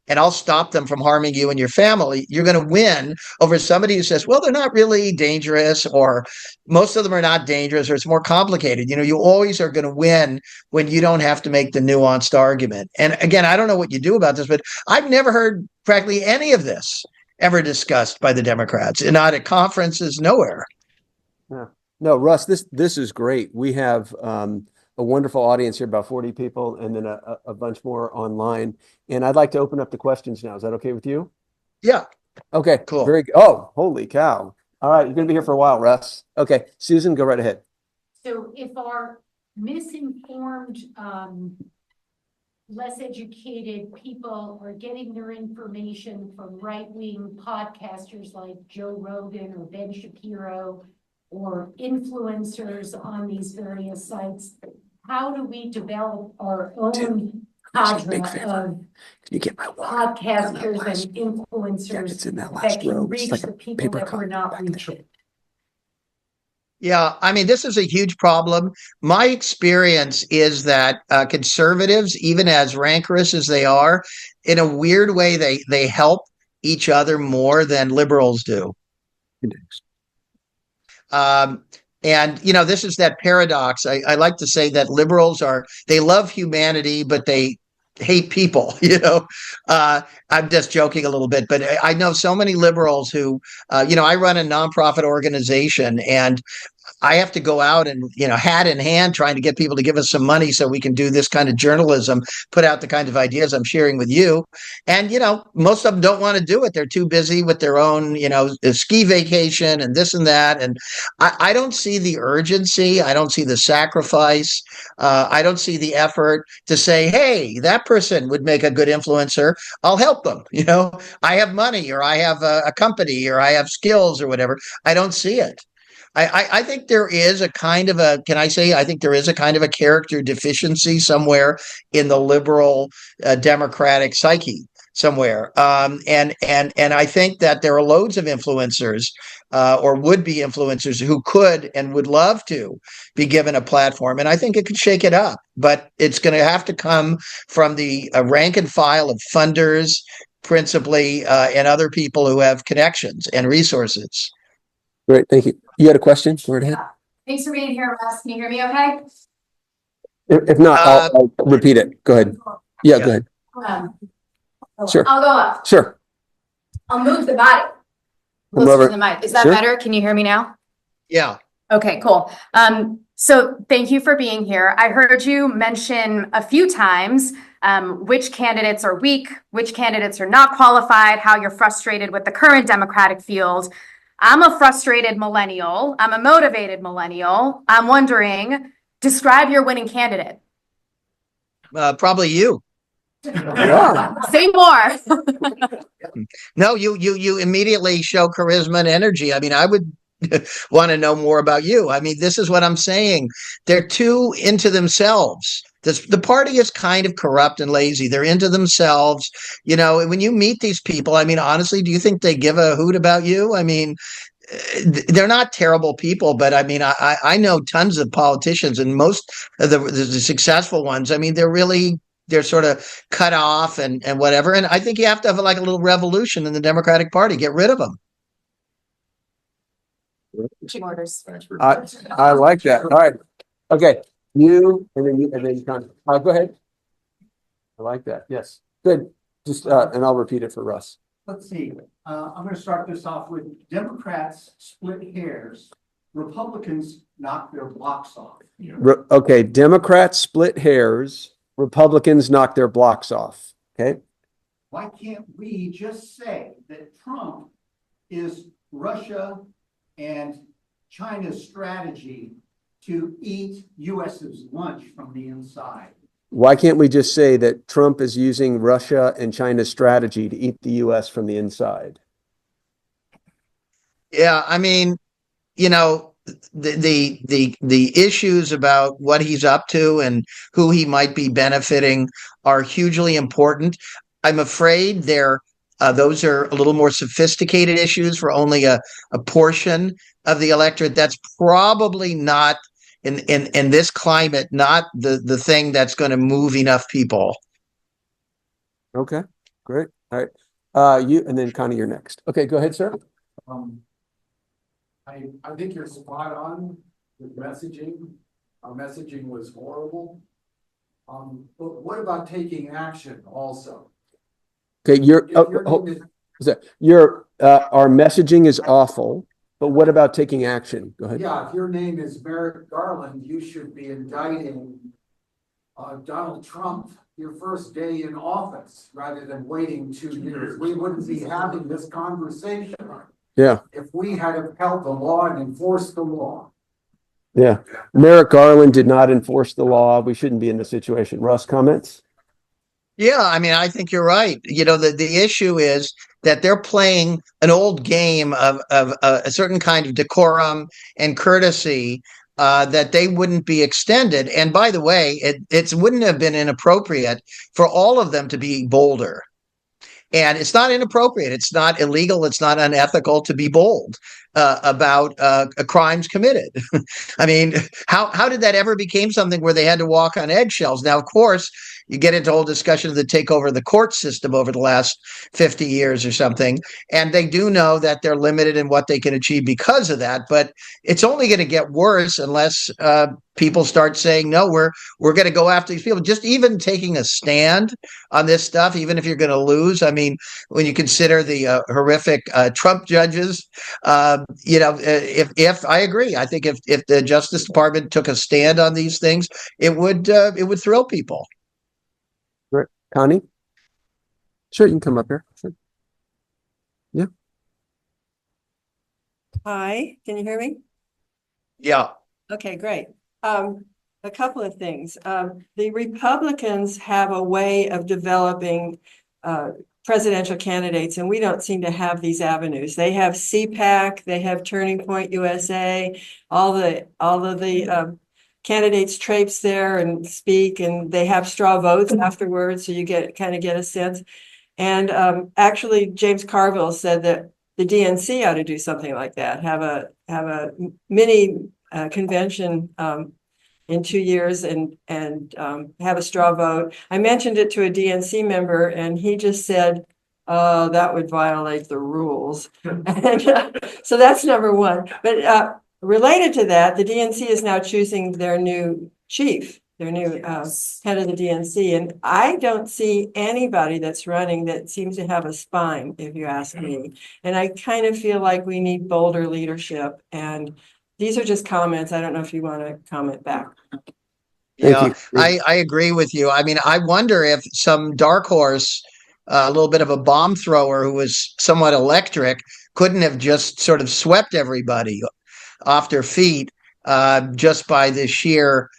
and I'll stop them from harming you and your family, you're going to win over somebody who says, well, they're not really dangerous, or most of them are not dangerous, or it's more complicated. You always are going to win when you don't have to make the nuanced argument. And again, I don't know what you do about this, but I've never heard practically any of this ever discussed by the Democrats, and not at conferences, nowhere. Yeah. No, Russ, this is great. We have a wonderful audience here, about 40 people, and then a bunch more online. And I'd like to open up the questions now. Is that okay with you? Yeah. Okay, cool. Very good. Oh, holy cow. All right, you're going to be here for a while, Russ. Okay, Susan, go right ahead. So if our misinformed, less educated people are getting their information from right-wing podcasters like Joe Rogan or Ben Shapiro or influencers on these various sites, how do we develop our own cadre of podcasters and influencers that can reach the people that we're not reaching? Yeah, I mean, this is a huge problem. My experience is that conservatives, even as rancorous as they are, in a weird way, they help each other more than liberals do. And, this is that paradox. I like to say that liberals they love humanity, but they hate people, I'm just joking a little bit, but I know so many liberals who, I run a nonprofit organization, and I have to go out and, hat in hand, trying to get people to give us some money so we can do this kind of journalism, put out the kind of ideas I'm sharing with you. And, most of them don't want to do it. They're too busy with their own, ski vacation and this and that. And I don't see the urgency. I don't see the sacrifice. I don't see the effort to say, hey, that person would make a good influencer. I'll help them. I have money, or I have a company, or I have skills, or whatever. I don't see it. I think there is a kind of a, can I say, I think there is a kind of a character deficiency somewhere in the liberal democratic psyche somewhere. And I think that there are loads of influencers or would-be influencers who could and would love to be given a platform. And I think it could shake it up, but it's going to have to come from the rank and file of funders, principally, and other people who have connections and resources. Great, thank you. You had a question? Go ahead. Thanks for being here, Russ. Can you hear me okay? If not, I'll repeat it. Go ahead. Yeah, go ahead. Sure. I'll go up. Sure. I'll move the body. Closer to the mic. Is that better? Can you hear me now? Yeah. Okay, cool. So thank you for being here. I heard you mention a few times which candidates are weak, which candidates are not qualified, how you're frustrated with the current Democratic field. I'm a frustrated millennial. I'm a motivated millennial. I'm wondering, describe your winning candidate. Probably you. Say more. No, you immediately show charisma and energy. I mean, I would want to know more about you. I mean, this is what I'm saying. They're too into themselves. The party is kind of corrupt and lazy. They're into themselves. When you meet these people, I mean, honestly, do you think they give a hoot about you? I mean, they're not terrible people, but I mean, I know tons of politicians, and most of the successful ones, I mean, they're sort of cut off and whatever. And I think you have to have like a little revolution in the Democratic Party. Get rid of them. Orders. I like that. All right. Okay. You and then go ahead. I like that. Yes. Good. Just and I'll repeat it for Russ. Let's see. I'm going to start this off with Democrats split hairs. Republicans knock their blocks off. Okay. Democrats split hairs. Republicans knock their blocks off. Okay. Why can't we just say that Trump is Russia and China's strategy to eat US's lunch from the inside? Why can't we just say that Trump is using Russia and China's strategy to eat the US from the inside? Yeah, I mean, the issues about what he's up to and who he might be benefiting are hugely important. I'm afraid those are a little more sophisticated issues for only a portion of the electorate. That's probably not in this climate, not the thing that's going to move enough people. Okay, great. All right. You and then Connie, you're next. Okay, go ahead, sir. I think you're spot on with messaging. Our messaging was horrible. But what about taking action also? Okay, our messaging is awful, but what about taking action? Go ahead. Yeah, if your name is Merrick Garland, you should be indicting Donald Trump your first day in office rather than waiting 2 years. We wouldn't be having this conversation. Yeah. If we had upheld the law and enforced the law. Yeah. Merrick Garland did not enforce the law. We shouldn't be in this situation. Russ, comments? Yeah, I mean, I think you're right. The issue is that they're playing an old game of a certain kind of decorum and courtesy that they wouldn't be extended. And by the way, it wouldn't have been inappropriate for all of them to be bolder. And it's not inappropriate. It's not illegal. It's not unethical to be bold about crimes committed. I mean, how did that ever become something where they had to walk on eggshells? Now, of course, you get into a whole discussion of the takeover of the court system over the last 50 years or something. And they do know that they're limited in what they can achieve because of that. But it's only going to get worse unless people start saying, no, we're going to go after these people. Just even taking a stand on this stuff, even if you're going to lose. I mean, when you consider the horrific Trump judges, if I agree, I think if the Justice Department took a stand on these things, it would thrill people. Right. Connie? Sure, you can come up here. Sure. Yeah. Hi, can you hear me? Yeah. Okay, great. A couple of things. The Republicans have a way of developing presidential candidates, and we don't seem to have these avenues. They have CPAC, they have Turning Point USA, all of the candidates traipse there and speak, and they have straw votes afterwards, so you kind of get a sense. And actually, James Carville said that the DNC ought to do something like that, have a mini convention in 2 years and have a straw vote. I mentioned it to a DNC member, and he just said, that would violate the rules. And, so that's number one. But related to that, the DNC is now choosing their new chief, their new head of the DNC. And I don't see anybody that's running that seems to have a spine, if you ask me. And I kind of feel like we need bolder leadership. And these are just comments. I don't know if you want to comment back. Yeah, I agree with you. I mean, I wonder if some dark horse, a little bit of a bomb thrower who was somewhat electric, couldn't have just sort of swept everybody off their feet just by the sheer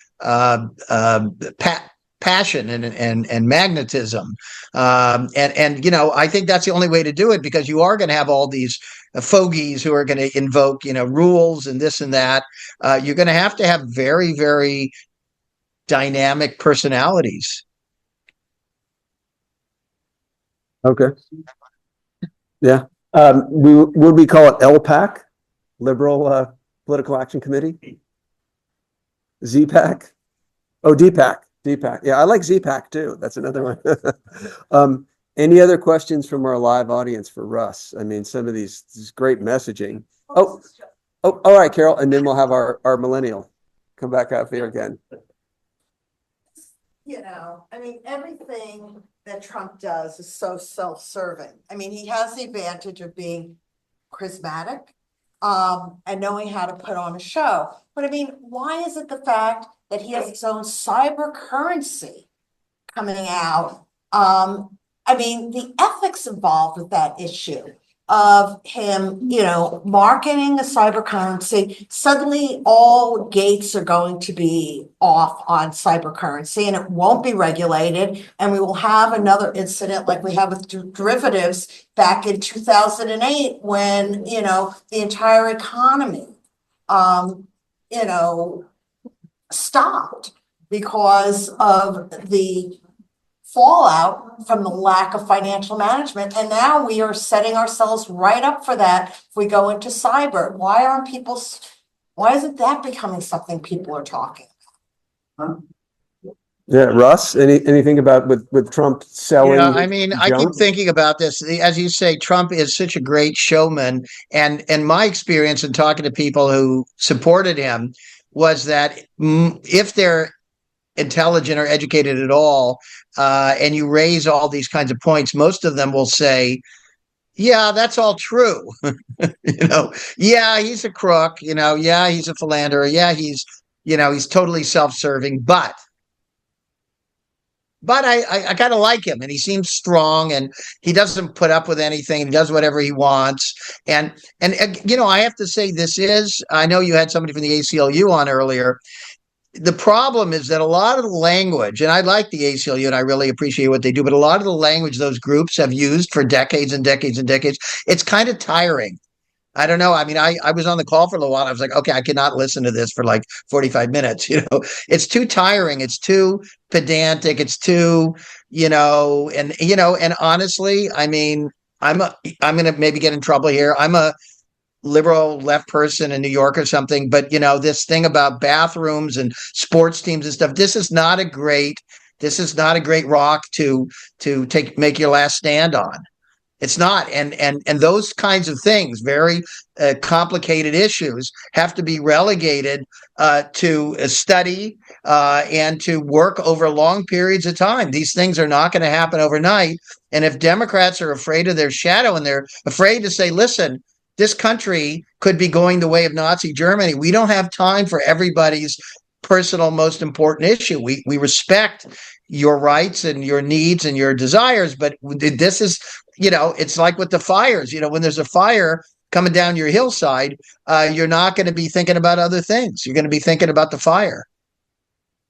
passion and magnetism. And you know, I think that's the only way to do it, because you are going to have all these fogies who are going to invoke, you know, rules and this and that. You're going to have very, very dynamic personalities. Okay. Yeah. Would we call it LPAC, Liberal Political Action Committee? ZPAC? Oh, DPAC. DPAC. Yeah, I like ZPAC too. That's another one. Any other questions from our live audience for Russ? I mean, some of these this great messaging. Oh, all right, Carol, and then we'll have our millennial come back up here again. You know, I mean, everything that Trump does is so self-serving. I mean, he has the advantage of being charismatic and knowing how to put on a show. But I mean, why is it the fact that he has his own cyber currency coming out? I mean, the ethics involved with that issue of him, you know, marketing a cyber currency. Suddenly all gates are going to be off on cyber currency, and it won't be regulated. And we will have another incident like we had with derivatives back in 2008, when, you know, the entire economy, you know, stopped because of the fallout from the lack of financial management. And now we are setting ourselves right up for that if we go into cyber. Why isn't that becoming something people are talking about? Yeah, Russ, anything about with Trump selling? Yeah, I mean, I keep thinking about this. As you say, Trump is such a great showman. And my experience in talking to people who supported him was that if they're intelligent or educated at all, and you raise all these kinds of points, most of them will say, yeah, that's all true. You know, yeah, he's a crook, you know, yeah, he's a philanderer, yeah, he's totally self-serving, but I kind of like him, and he seems strong, and he doesn't put up with anything. He does whatever he wants. And you know, I have to say, I know you had somebody from the ACLU on earlier. The problem is that a lot of the language, and I like the ACLU and I really appreciate what they do, but a lot of the language those groups have used for decades and decades and decades, it's kind of tiring. I don't know. I mean, I was on the call for a little while. I was like, okay, I cannot listen to this for like 45 minutes. You know, it's too tiring. It's too pedantic. It's too, and honestly, I mean, I'm going to maybe get in trouble here. I'm a liberal left person in New York or something, but you know, this thing about bathrooms and sports teams and stuff, this is not a great This is not a great rock to make your last stand on. It's not, and those kinds of things, very complicated issues, have to be relegated to study and to work over long periods of time. These things are not going to happen overnight. And if Democrats are afraid of their shadow and they're afraid to say, listen, this country could be going the way of Nazi Germany, we don't have time for everybody's personal most important issue. We respect your rights and your needs and your desires, but this is, it's like with the fires. When there's a fire coming down your hillside, you're not going to be thinking about other things. You're going to be thinking about the fire.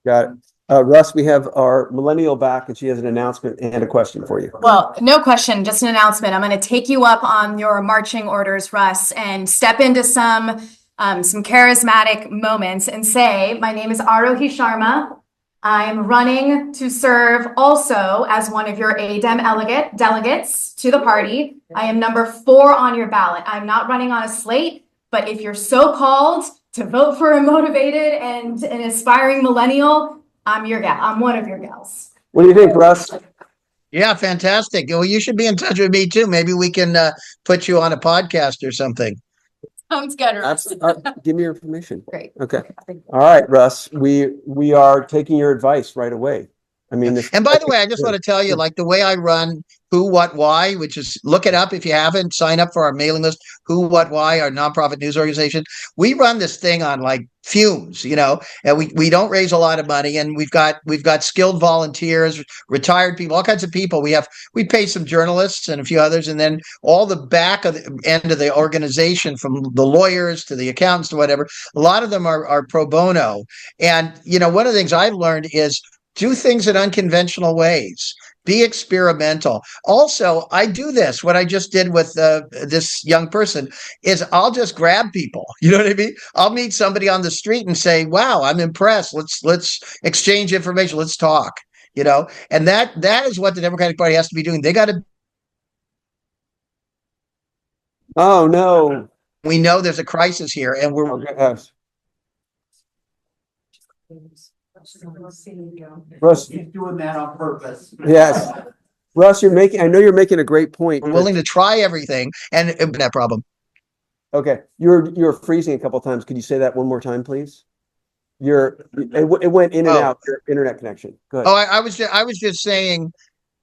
Got it. Russ, we have our millennial back, and she has an announcement and a question for you. Well, no question, just an announcement. I'm going to take you up on your marching orders, Russ, and step into some charismatic moments and say, my name is Arohi Sharma. I'm running to serve also as one of your ADEM delegates to the party. I am number 4 on your ballot. I'm not running on a slate, but if you're so called to vote for a motivated and an aspiring millennial, I'm your gal. I'm one of your gals. What do you think, Russ? Yeah, fantastic. Well, you should be in touch with me too. Maybe we can put you on a podcast or something. Sounds good, Russ. Give me your information. Great. Okay. All right, Russ. We are taking your advice right away. I mean, and by the way, I just want to tell you, like the way I run Who, What, Why, which is, look it up if you haven't, sign up for our mailing list, Who, What, Why, our nonprofit news organization. We run this thing on like fumes, and we don't raise a lot of money, and we've got skilled volunteers, retired people, all kinds of people. We pay some journalists and a few others, and then all the back of the end of the organization, from the lawyers to the accountants to whatever, a lot of them are pro bono. And one of the things I've learned is do things in unconventional ways. Be experimental. Also, I do this. What I just did with this young person is I'll just grab people. You know what I mean? I'll meet somebody on the street and say, "Wow, I'm impressed. Let's exchange information. Let's talk." And that is what the Democratic Party has to be doing. They got to. Oh no! We know there's a crisis here, and we're. Russ, he's doing that on purpose. Yes, Russ, I know you're making a great point. We're willing to try everything, and that problem. Okay, you're freezing a couple of times. Could you say that one more time, please? It went in and out. Your internet connection. Go ahead. Oh, I was just saying.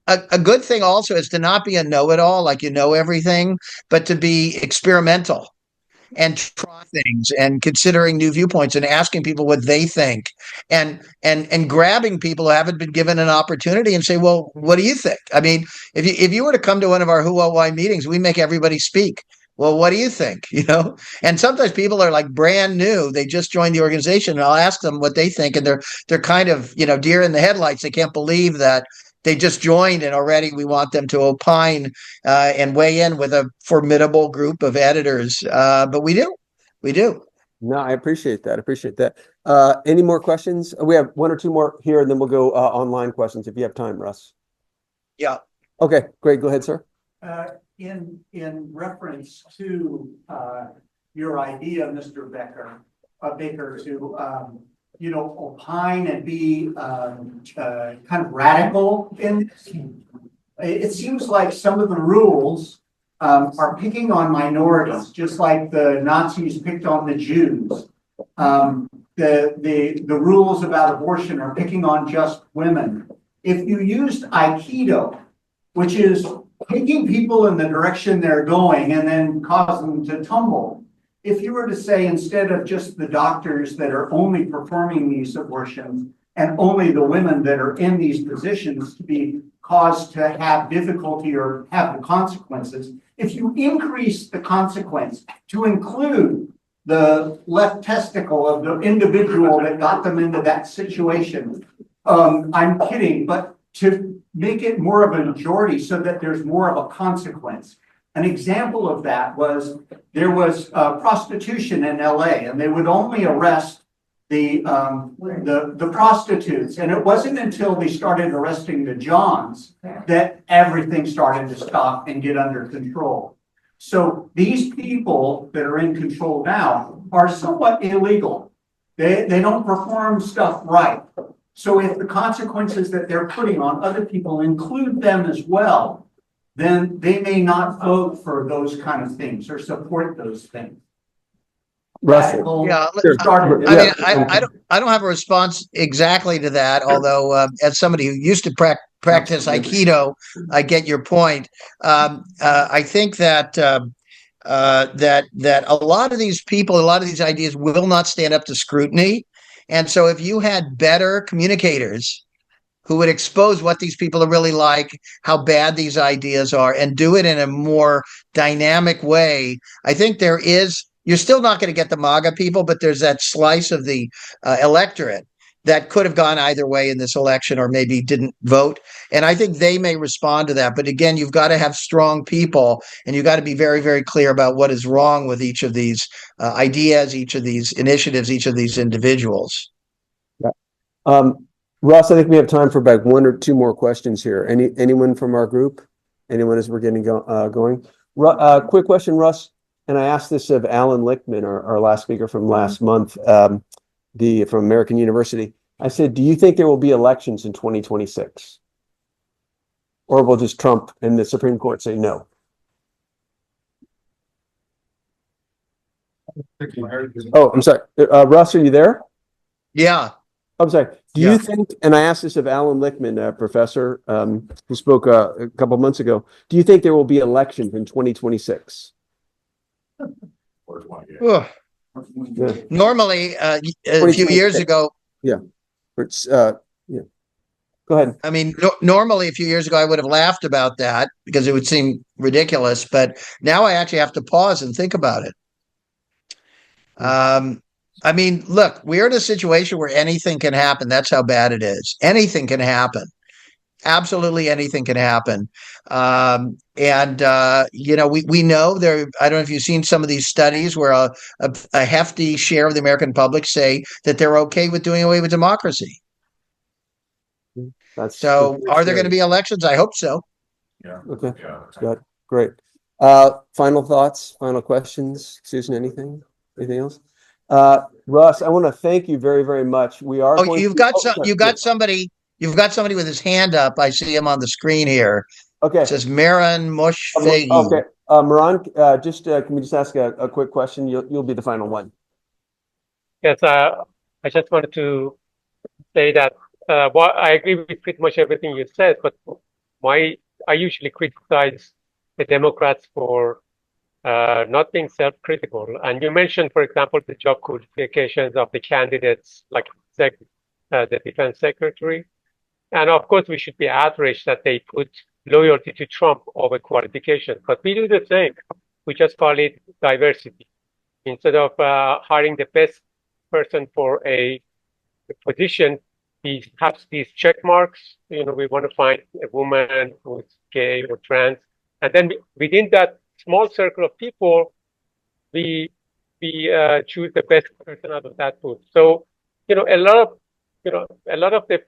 A good thing also is to not be a know-it-all, like everything, but to be experimental and try things and considering new viewpoints and asking people what they think and grabbing people who haven't been given an opportunity and say, well, what do you think? I mean, if you were to come to one of our Who, What, Why meetings, we make everybody speak. Well, what do you think? And sometimes people are like brand new. They just joined the organization, and I'll ask them what they think. And they're kind of, deer in the headlights. They can't believe that they just joined and already we want them to opine and weigh in with a formidable group of editors. But we do. No, I appreciate that. Any more questions? We have one or two more here, and then we'll go online questions if you have time, Russ. Yeah. Okay, great. Go ahead, sir. In reference to your idea, Mr. Baker, to opine and be kind of radical in this. It seems like some of the rules are picking on minorities, just like the Nazis picked on the Jews. The rules about abortion are picking on just women. If you used Aikido, which is taking people in the direction they're going and then cause them to tumble. If you were to say, instead of just the doctors that are only performing these abortions and only the women that are in these positions to be caused to have difficulty or have the consequences, if you increase the consequence to include the left testicle of the individual that got them into that situation, I'm kidding, but to make it more of a majority so that there's more of a consequence. An example of that was there was prostitution in LA, and they would only arrest the prostitutes. And it wasn't until they started arresting the Johns that everything started to stop and get under control. So these people that are in control now are somewhat illegal. They don't perform stuff right. So if the consequences that they're putting on other people include them as well, then they may not vote for those kind of things or support those things. Russell. Yeah, Started. I mean, I don't have a response exactly to that, although as somebody who used to practice Aikido, I get your point. I think that that a lot of these people, a lot of these ideas will not stand up to scrutiny. And so if you had better communicators who would expose what these people are really like, how bad these ideas are, and do it in a more dynamic way, I think you're still not going to get the MAGA people, but there's that slice of the electorate that could have gone either way in this election or maybe didn't vote. And I think they may respond to that. But again, you've got to have strong people and you've got to be very, very clear about what is wrong with each of these ideas, each of these initiatives, each of these individuals. Yeah. Russ, I think we have time for about one or two more questions here. Anyone from our group? Anyone as we're getting going? Quick question, Russ. And I asked this of Alan Lichtman, our last speaker from last month, from American University. I said, do you think there will be elections in 2026? Or will just Trump and the Supreme Court say no? Oh, I'm sorry. Russ, are you there? Yeah. I'm sorry. Do you think, and I asked this of Alan Lichtman, a professor who spoke a couple of months ago, do you think there will be elections in 2026? Normally, a few years ago. Yeah. Yeah. Go ahead. I mean, normally a few years ago, I would have laughed about that because it would seem ridiculous. But now I actually have to pause and think about it. I mean, look, we're in a situation where anything can happen. That's how bad it is. Anything can happen. Absolutely anything can happen. You know, we know there, I don't know if you've seen some of these studies where a hefty share of the American public say that they're okay with doing away with democracy. So are there going to be elections? I hope so. Yeah. Okay. Good. Great. Final thoughts, final questions. Susan, anything else? Russ, I want to thank you very, very much. We are. Oh, you've got somebody with his hand up. I see him on the screen here. Okay. It says Maran Mushfegi. Okay. Maran, can we just ask a quick question? You'll be the final one. Yes, I just wanted to say that I agree with pretty much everything you said, but I usually criticize the Democrats for not being self-critical. And you mentioned, for example, the job qualifications of the candidates, like the defense secretary. And of course, we should be outraged that they put loyalty to Trump over qualifications. But we do the same. We just call it diversity. Instead of hiring the best person for a position, we have these check marks. You know, we want to find a woman who's gay or trans. And then within that small circle of people, we choose the best person out of that pool. So, you know, a lot of the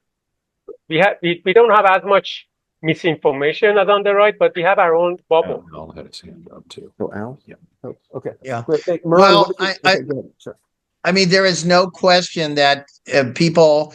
we don't have as much misinformation as on the right, but we have our own bubble. Al had his hand up too. Oh, Al? Yeah. Oh, okay. Yeah. Well, I mean, there is no question that people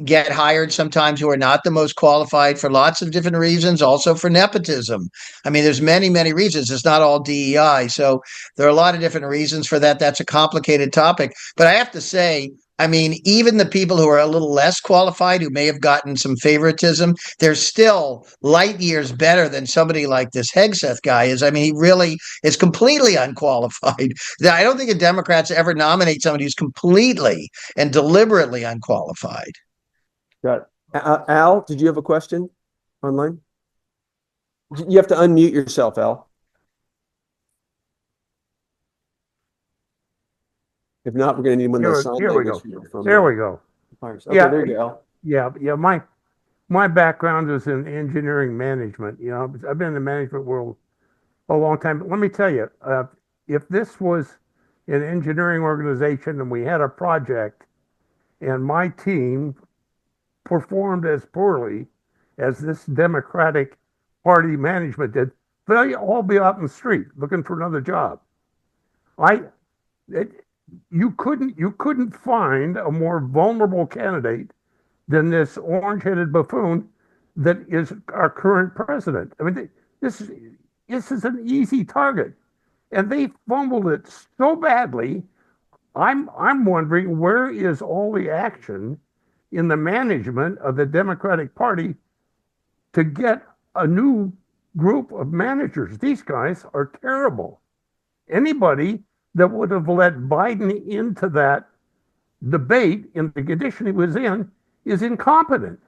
get hired sometimes who are not the most qualified for lots of different reasons, also for nepotism. I mean, there's many, many reasons. It's not all DEI. So there are a lot of different reasons for that. That's a complicated topic. But I have to say, I mean, even the people who are a little less qualified, who may have gotten some favoritism, they're still light years better than somebody like this Hegseth guy is. I mean, he really is completely unqualified. I don't think a Democrats ever nominate somebody who's completely and deliberately unqualified. Got it. Al, did you have a question online? You have to unmute yourself, Al. If not, we're going to need one of those sign language. There we go. Okay, there you go, Al. Yeah. My background is in engineering management. You know, I've been in the management world a long time. But let me tell you, if this was an engineering organization and we had a project and my team performed as poorly as this Democratic Party management did, they'd all be out in the street looking for another job. You couldn't find a more vulnerable candidate than this orange-headed buffoon that is our current president. I mean, this is an easy target, and they fumbled it so badly. I'm wondering, where is all the action in the management of the Democratic Party to get a new group of managers? These guys are terrible. Anybody that would have let Biden into that debate in the condition he was in is incompetent.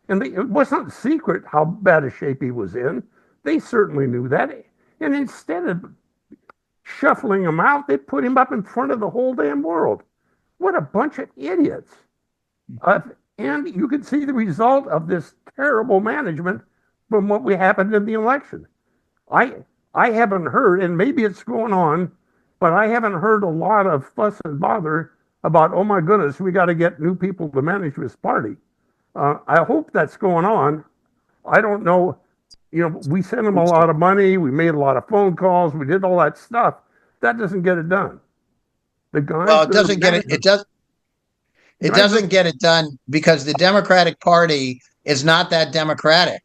And it wasn't secret how bad a shape he was in. They certainly knew that. And instead of shuffling him out, they put him up in front of the whole damn world. What a bunch of idiots. And you can see the result of this terrible management from what we happened in the election. I haven't heard, and maybe it's going on, but I haven't heard a lot of fuss and bother about, oh my goodness, we got to get new people to manage this party. I hope that's going on. I don't know. You know, we sent them a lot of money. We made a lot of phone calls. We did all that stuff. That doesn't get it done. The guys. Well, it doesn't get it. It doesn't get it done because the Democratic Party is not that democratic.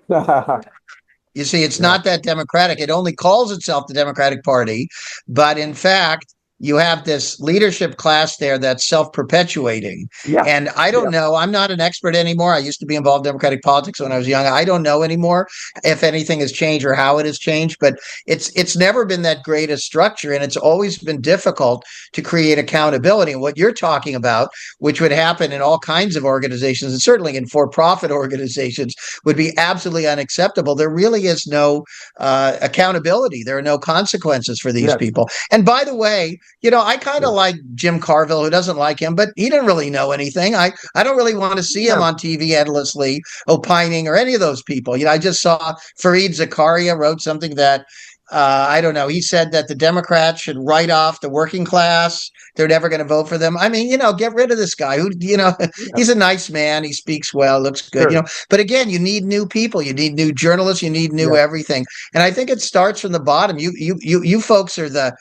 You see, it's not that democratic. It only calls itself the Democratic Party, but in fact, you have this leadership class there that's self-perpetuating. Yeah. And I don't know. I'm not an expert anymore. I used to be involved in Democratic politics when I was young. I don't know anymore if anything has changed or how it has changed, but it's never been that great a structure, and it's always been difficult to create accountability. And what you're talking about, which would happen in all kinds of organizations, and certainly in for-profit organizations, would be absolutely unacceptable. There really is no accountability. There are no consequences for these people. And by the way, you know, I kind of like Jim Carville, who doesn't like him, but he didn't really know anything. I don't really want to see him on TV endlessly opining or any of those people. You know, I just saw Fareed Zakaria wrote something that I don't know. He said that the Democrats should write off the working class. They're never going to vote for them. I mean, you know, get rid of this guy who, you know, he's a nice man. He speaks well, looks good, you know, but again, you need new people. You need new journalists. You need new everything. And I think it starts from the bottom. You folks you're the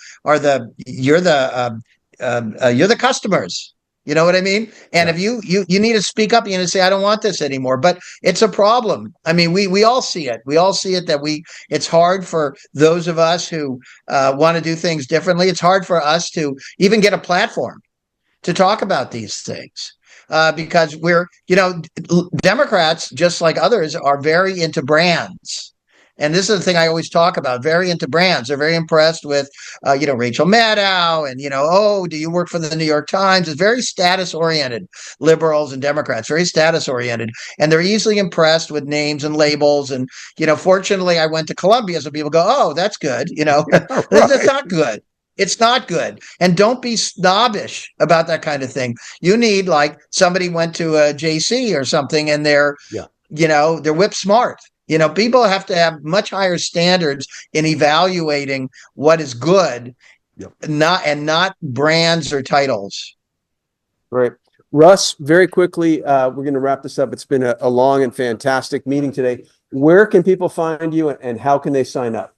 customers. You know what I mean? And if you need to speak up, you need to say, I don't want this anymore. But it's a problem. I mean, we all see it. We all see it that it's hard for those of us who want to do things differently. It's hard for us to even get a platform to talk about these things. Because Democrats, just like others, are very into brands. And this is the thing I always talk about, very into brands. They're very impressed with, Rachel Maddow and, oh, do you work for the New York Times? It's very status oriented, liberals and Democrats, very status oriented. And they're easily impressed with names and labels. And, fortunately, I went to Columbia, so people go, oh, that's good. That's not good. It's not good. And don't be snobbish about that kind of thing. You need, like, somebody went to a JC or something and they're whip smart. People have to have much higher standards in evaluating what is good, not brands or titles. Right. Russ, very quickly, we're going to wrap this up. It's been a long and fantastic meeting today. Where can people find you and how can they sign up?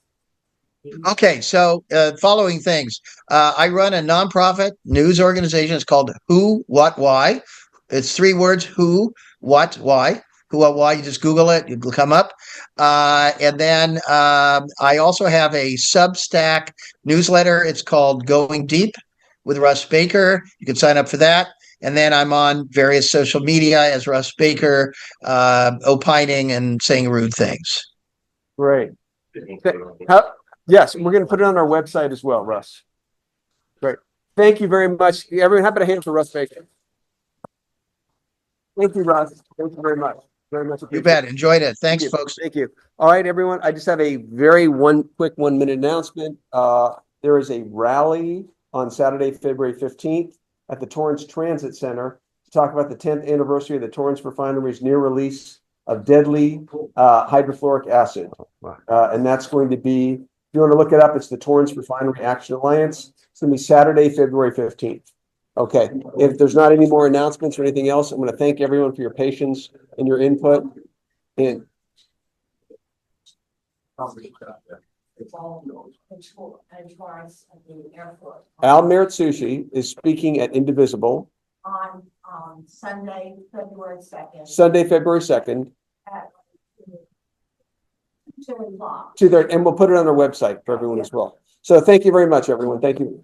Okay, so following things. I run a nonprofit news organization. It's called Who, What, Why. It's 3 words, Who, What, Why. Who, What, Why. You just Google it. It'll come up. And then I also have a Substack newsletter. It's called Going Deep with Russ Baker. You can sign up for that. And then I'm on various social media as Russ Baker, opining and saying rude things. Great. Yes, we're going to put it on our website as well, Russ. Great. Thank you very much. Everyone, how about a hand for Russ Baker? Thank you, Russ. Thank you very much. Very much appreciated. You bet. Enjoyed it. Thanks, folks. Thank you. All right, everyone. I just have a very quick 1-minute announcement. There is a rally on Saturday, February 15th at the Torrance Transit Center to talk about the 10th anniversary of the Torrance Refinery's near release of deadly hydrofluoric acid. And that's going to be, if you want to look it up, it's the Torrance Refinery Action Alliance. It's going to be Saturday, February 15th. Okay. If there's not any more announcements or anything else, I'm going to thank everyone for your patience and your input. And Al Meritsushi is speaking at Indivisible on, Sunday, February 2nd. Sunday, February 2nd, At 2 o'clock. and we'll put it on our website for everyone as well. So thank you very much, everyone. Thank you.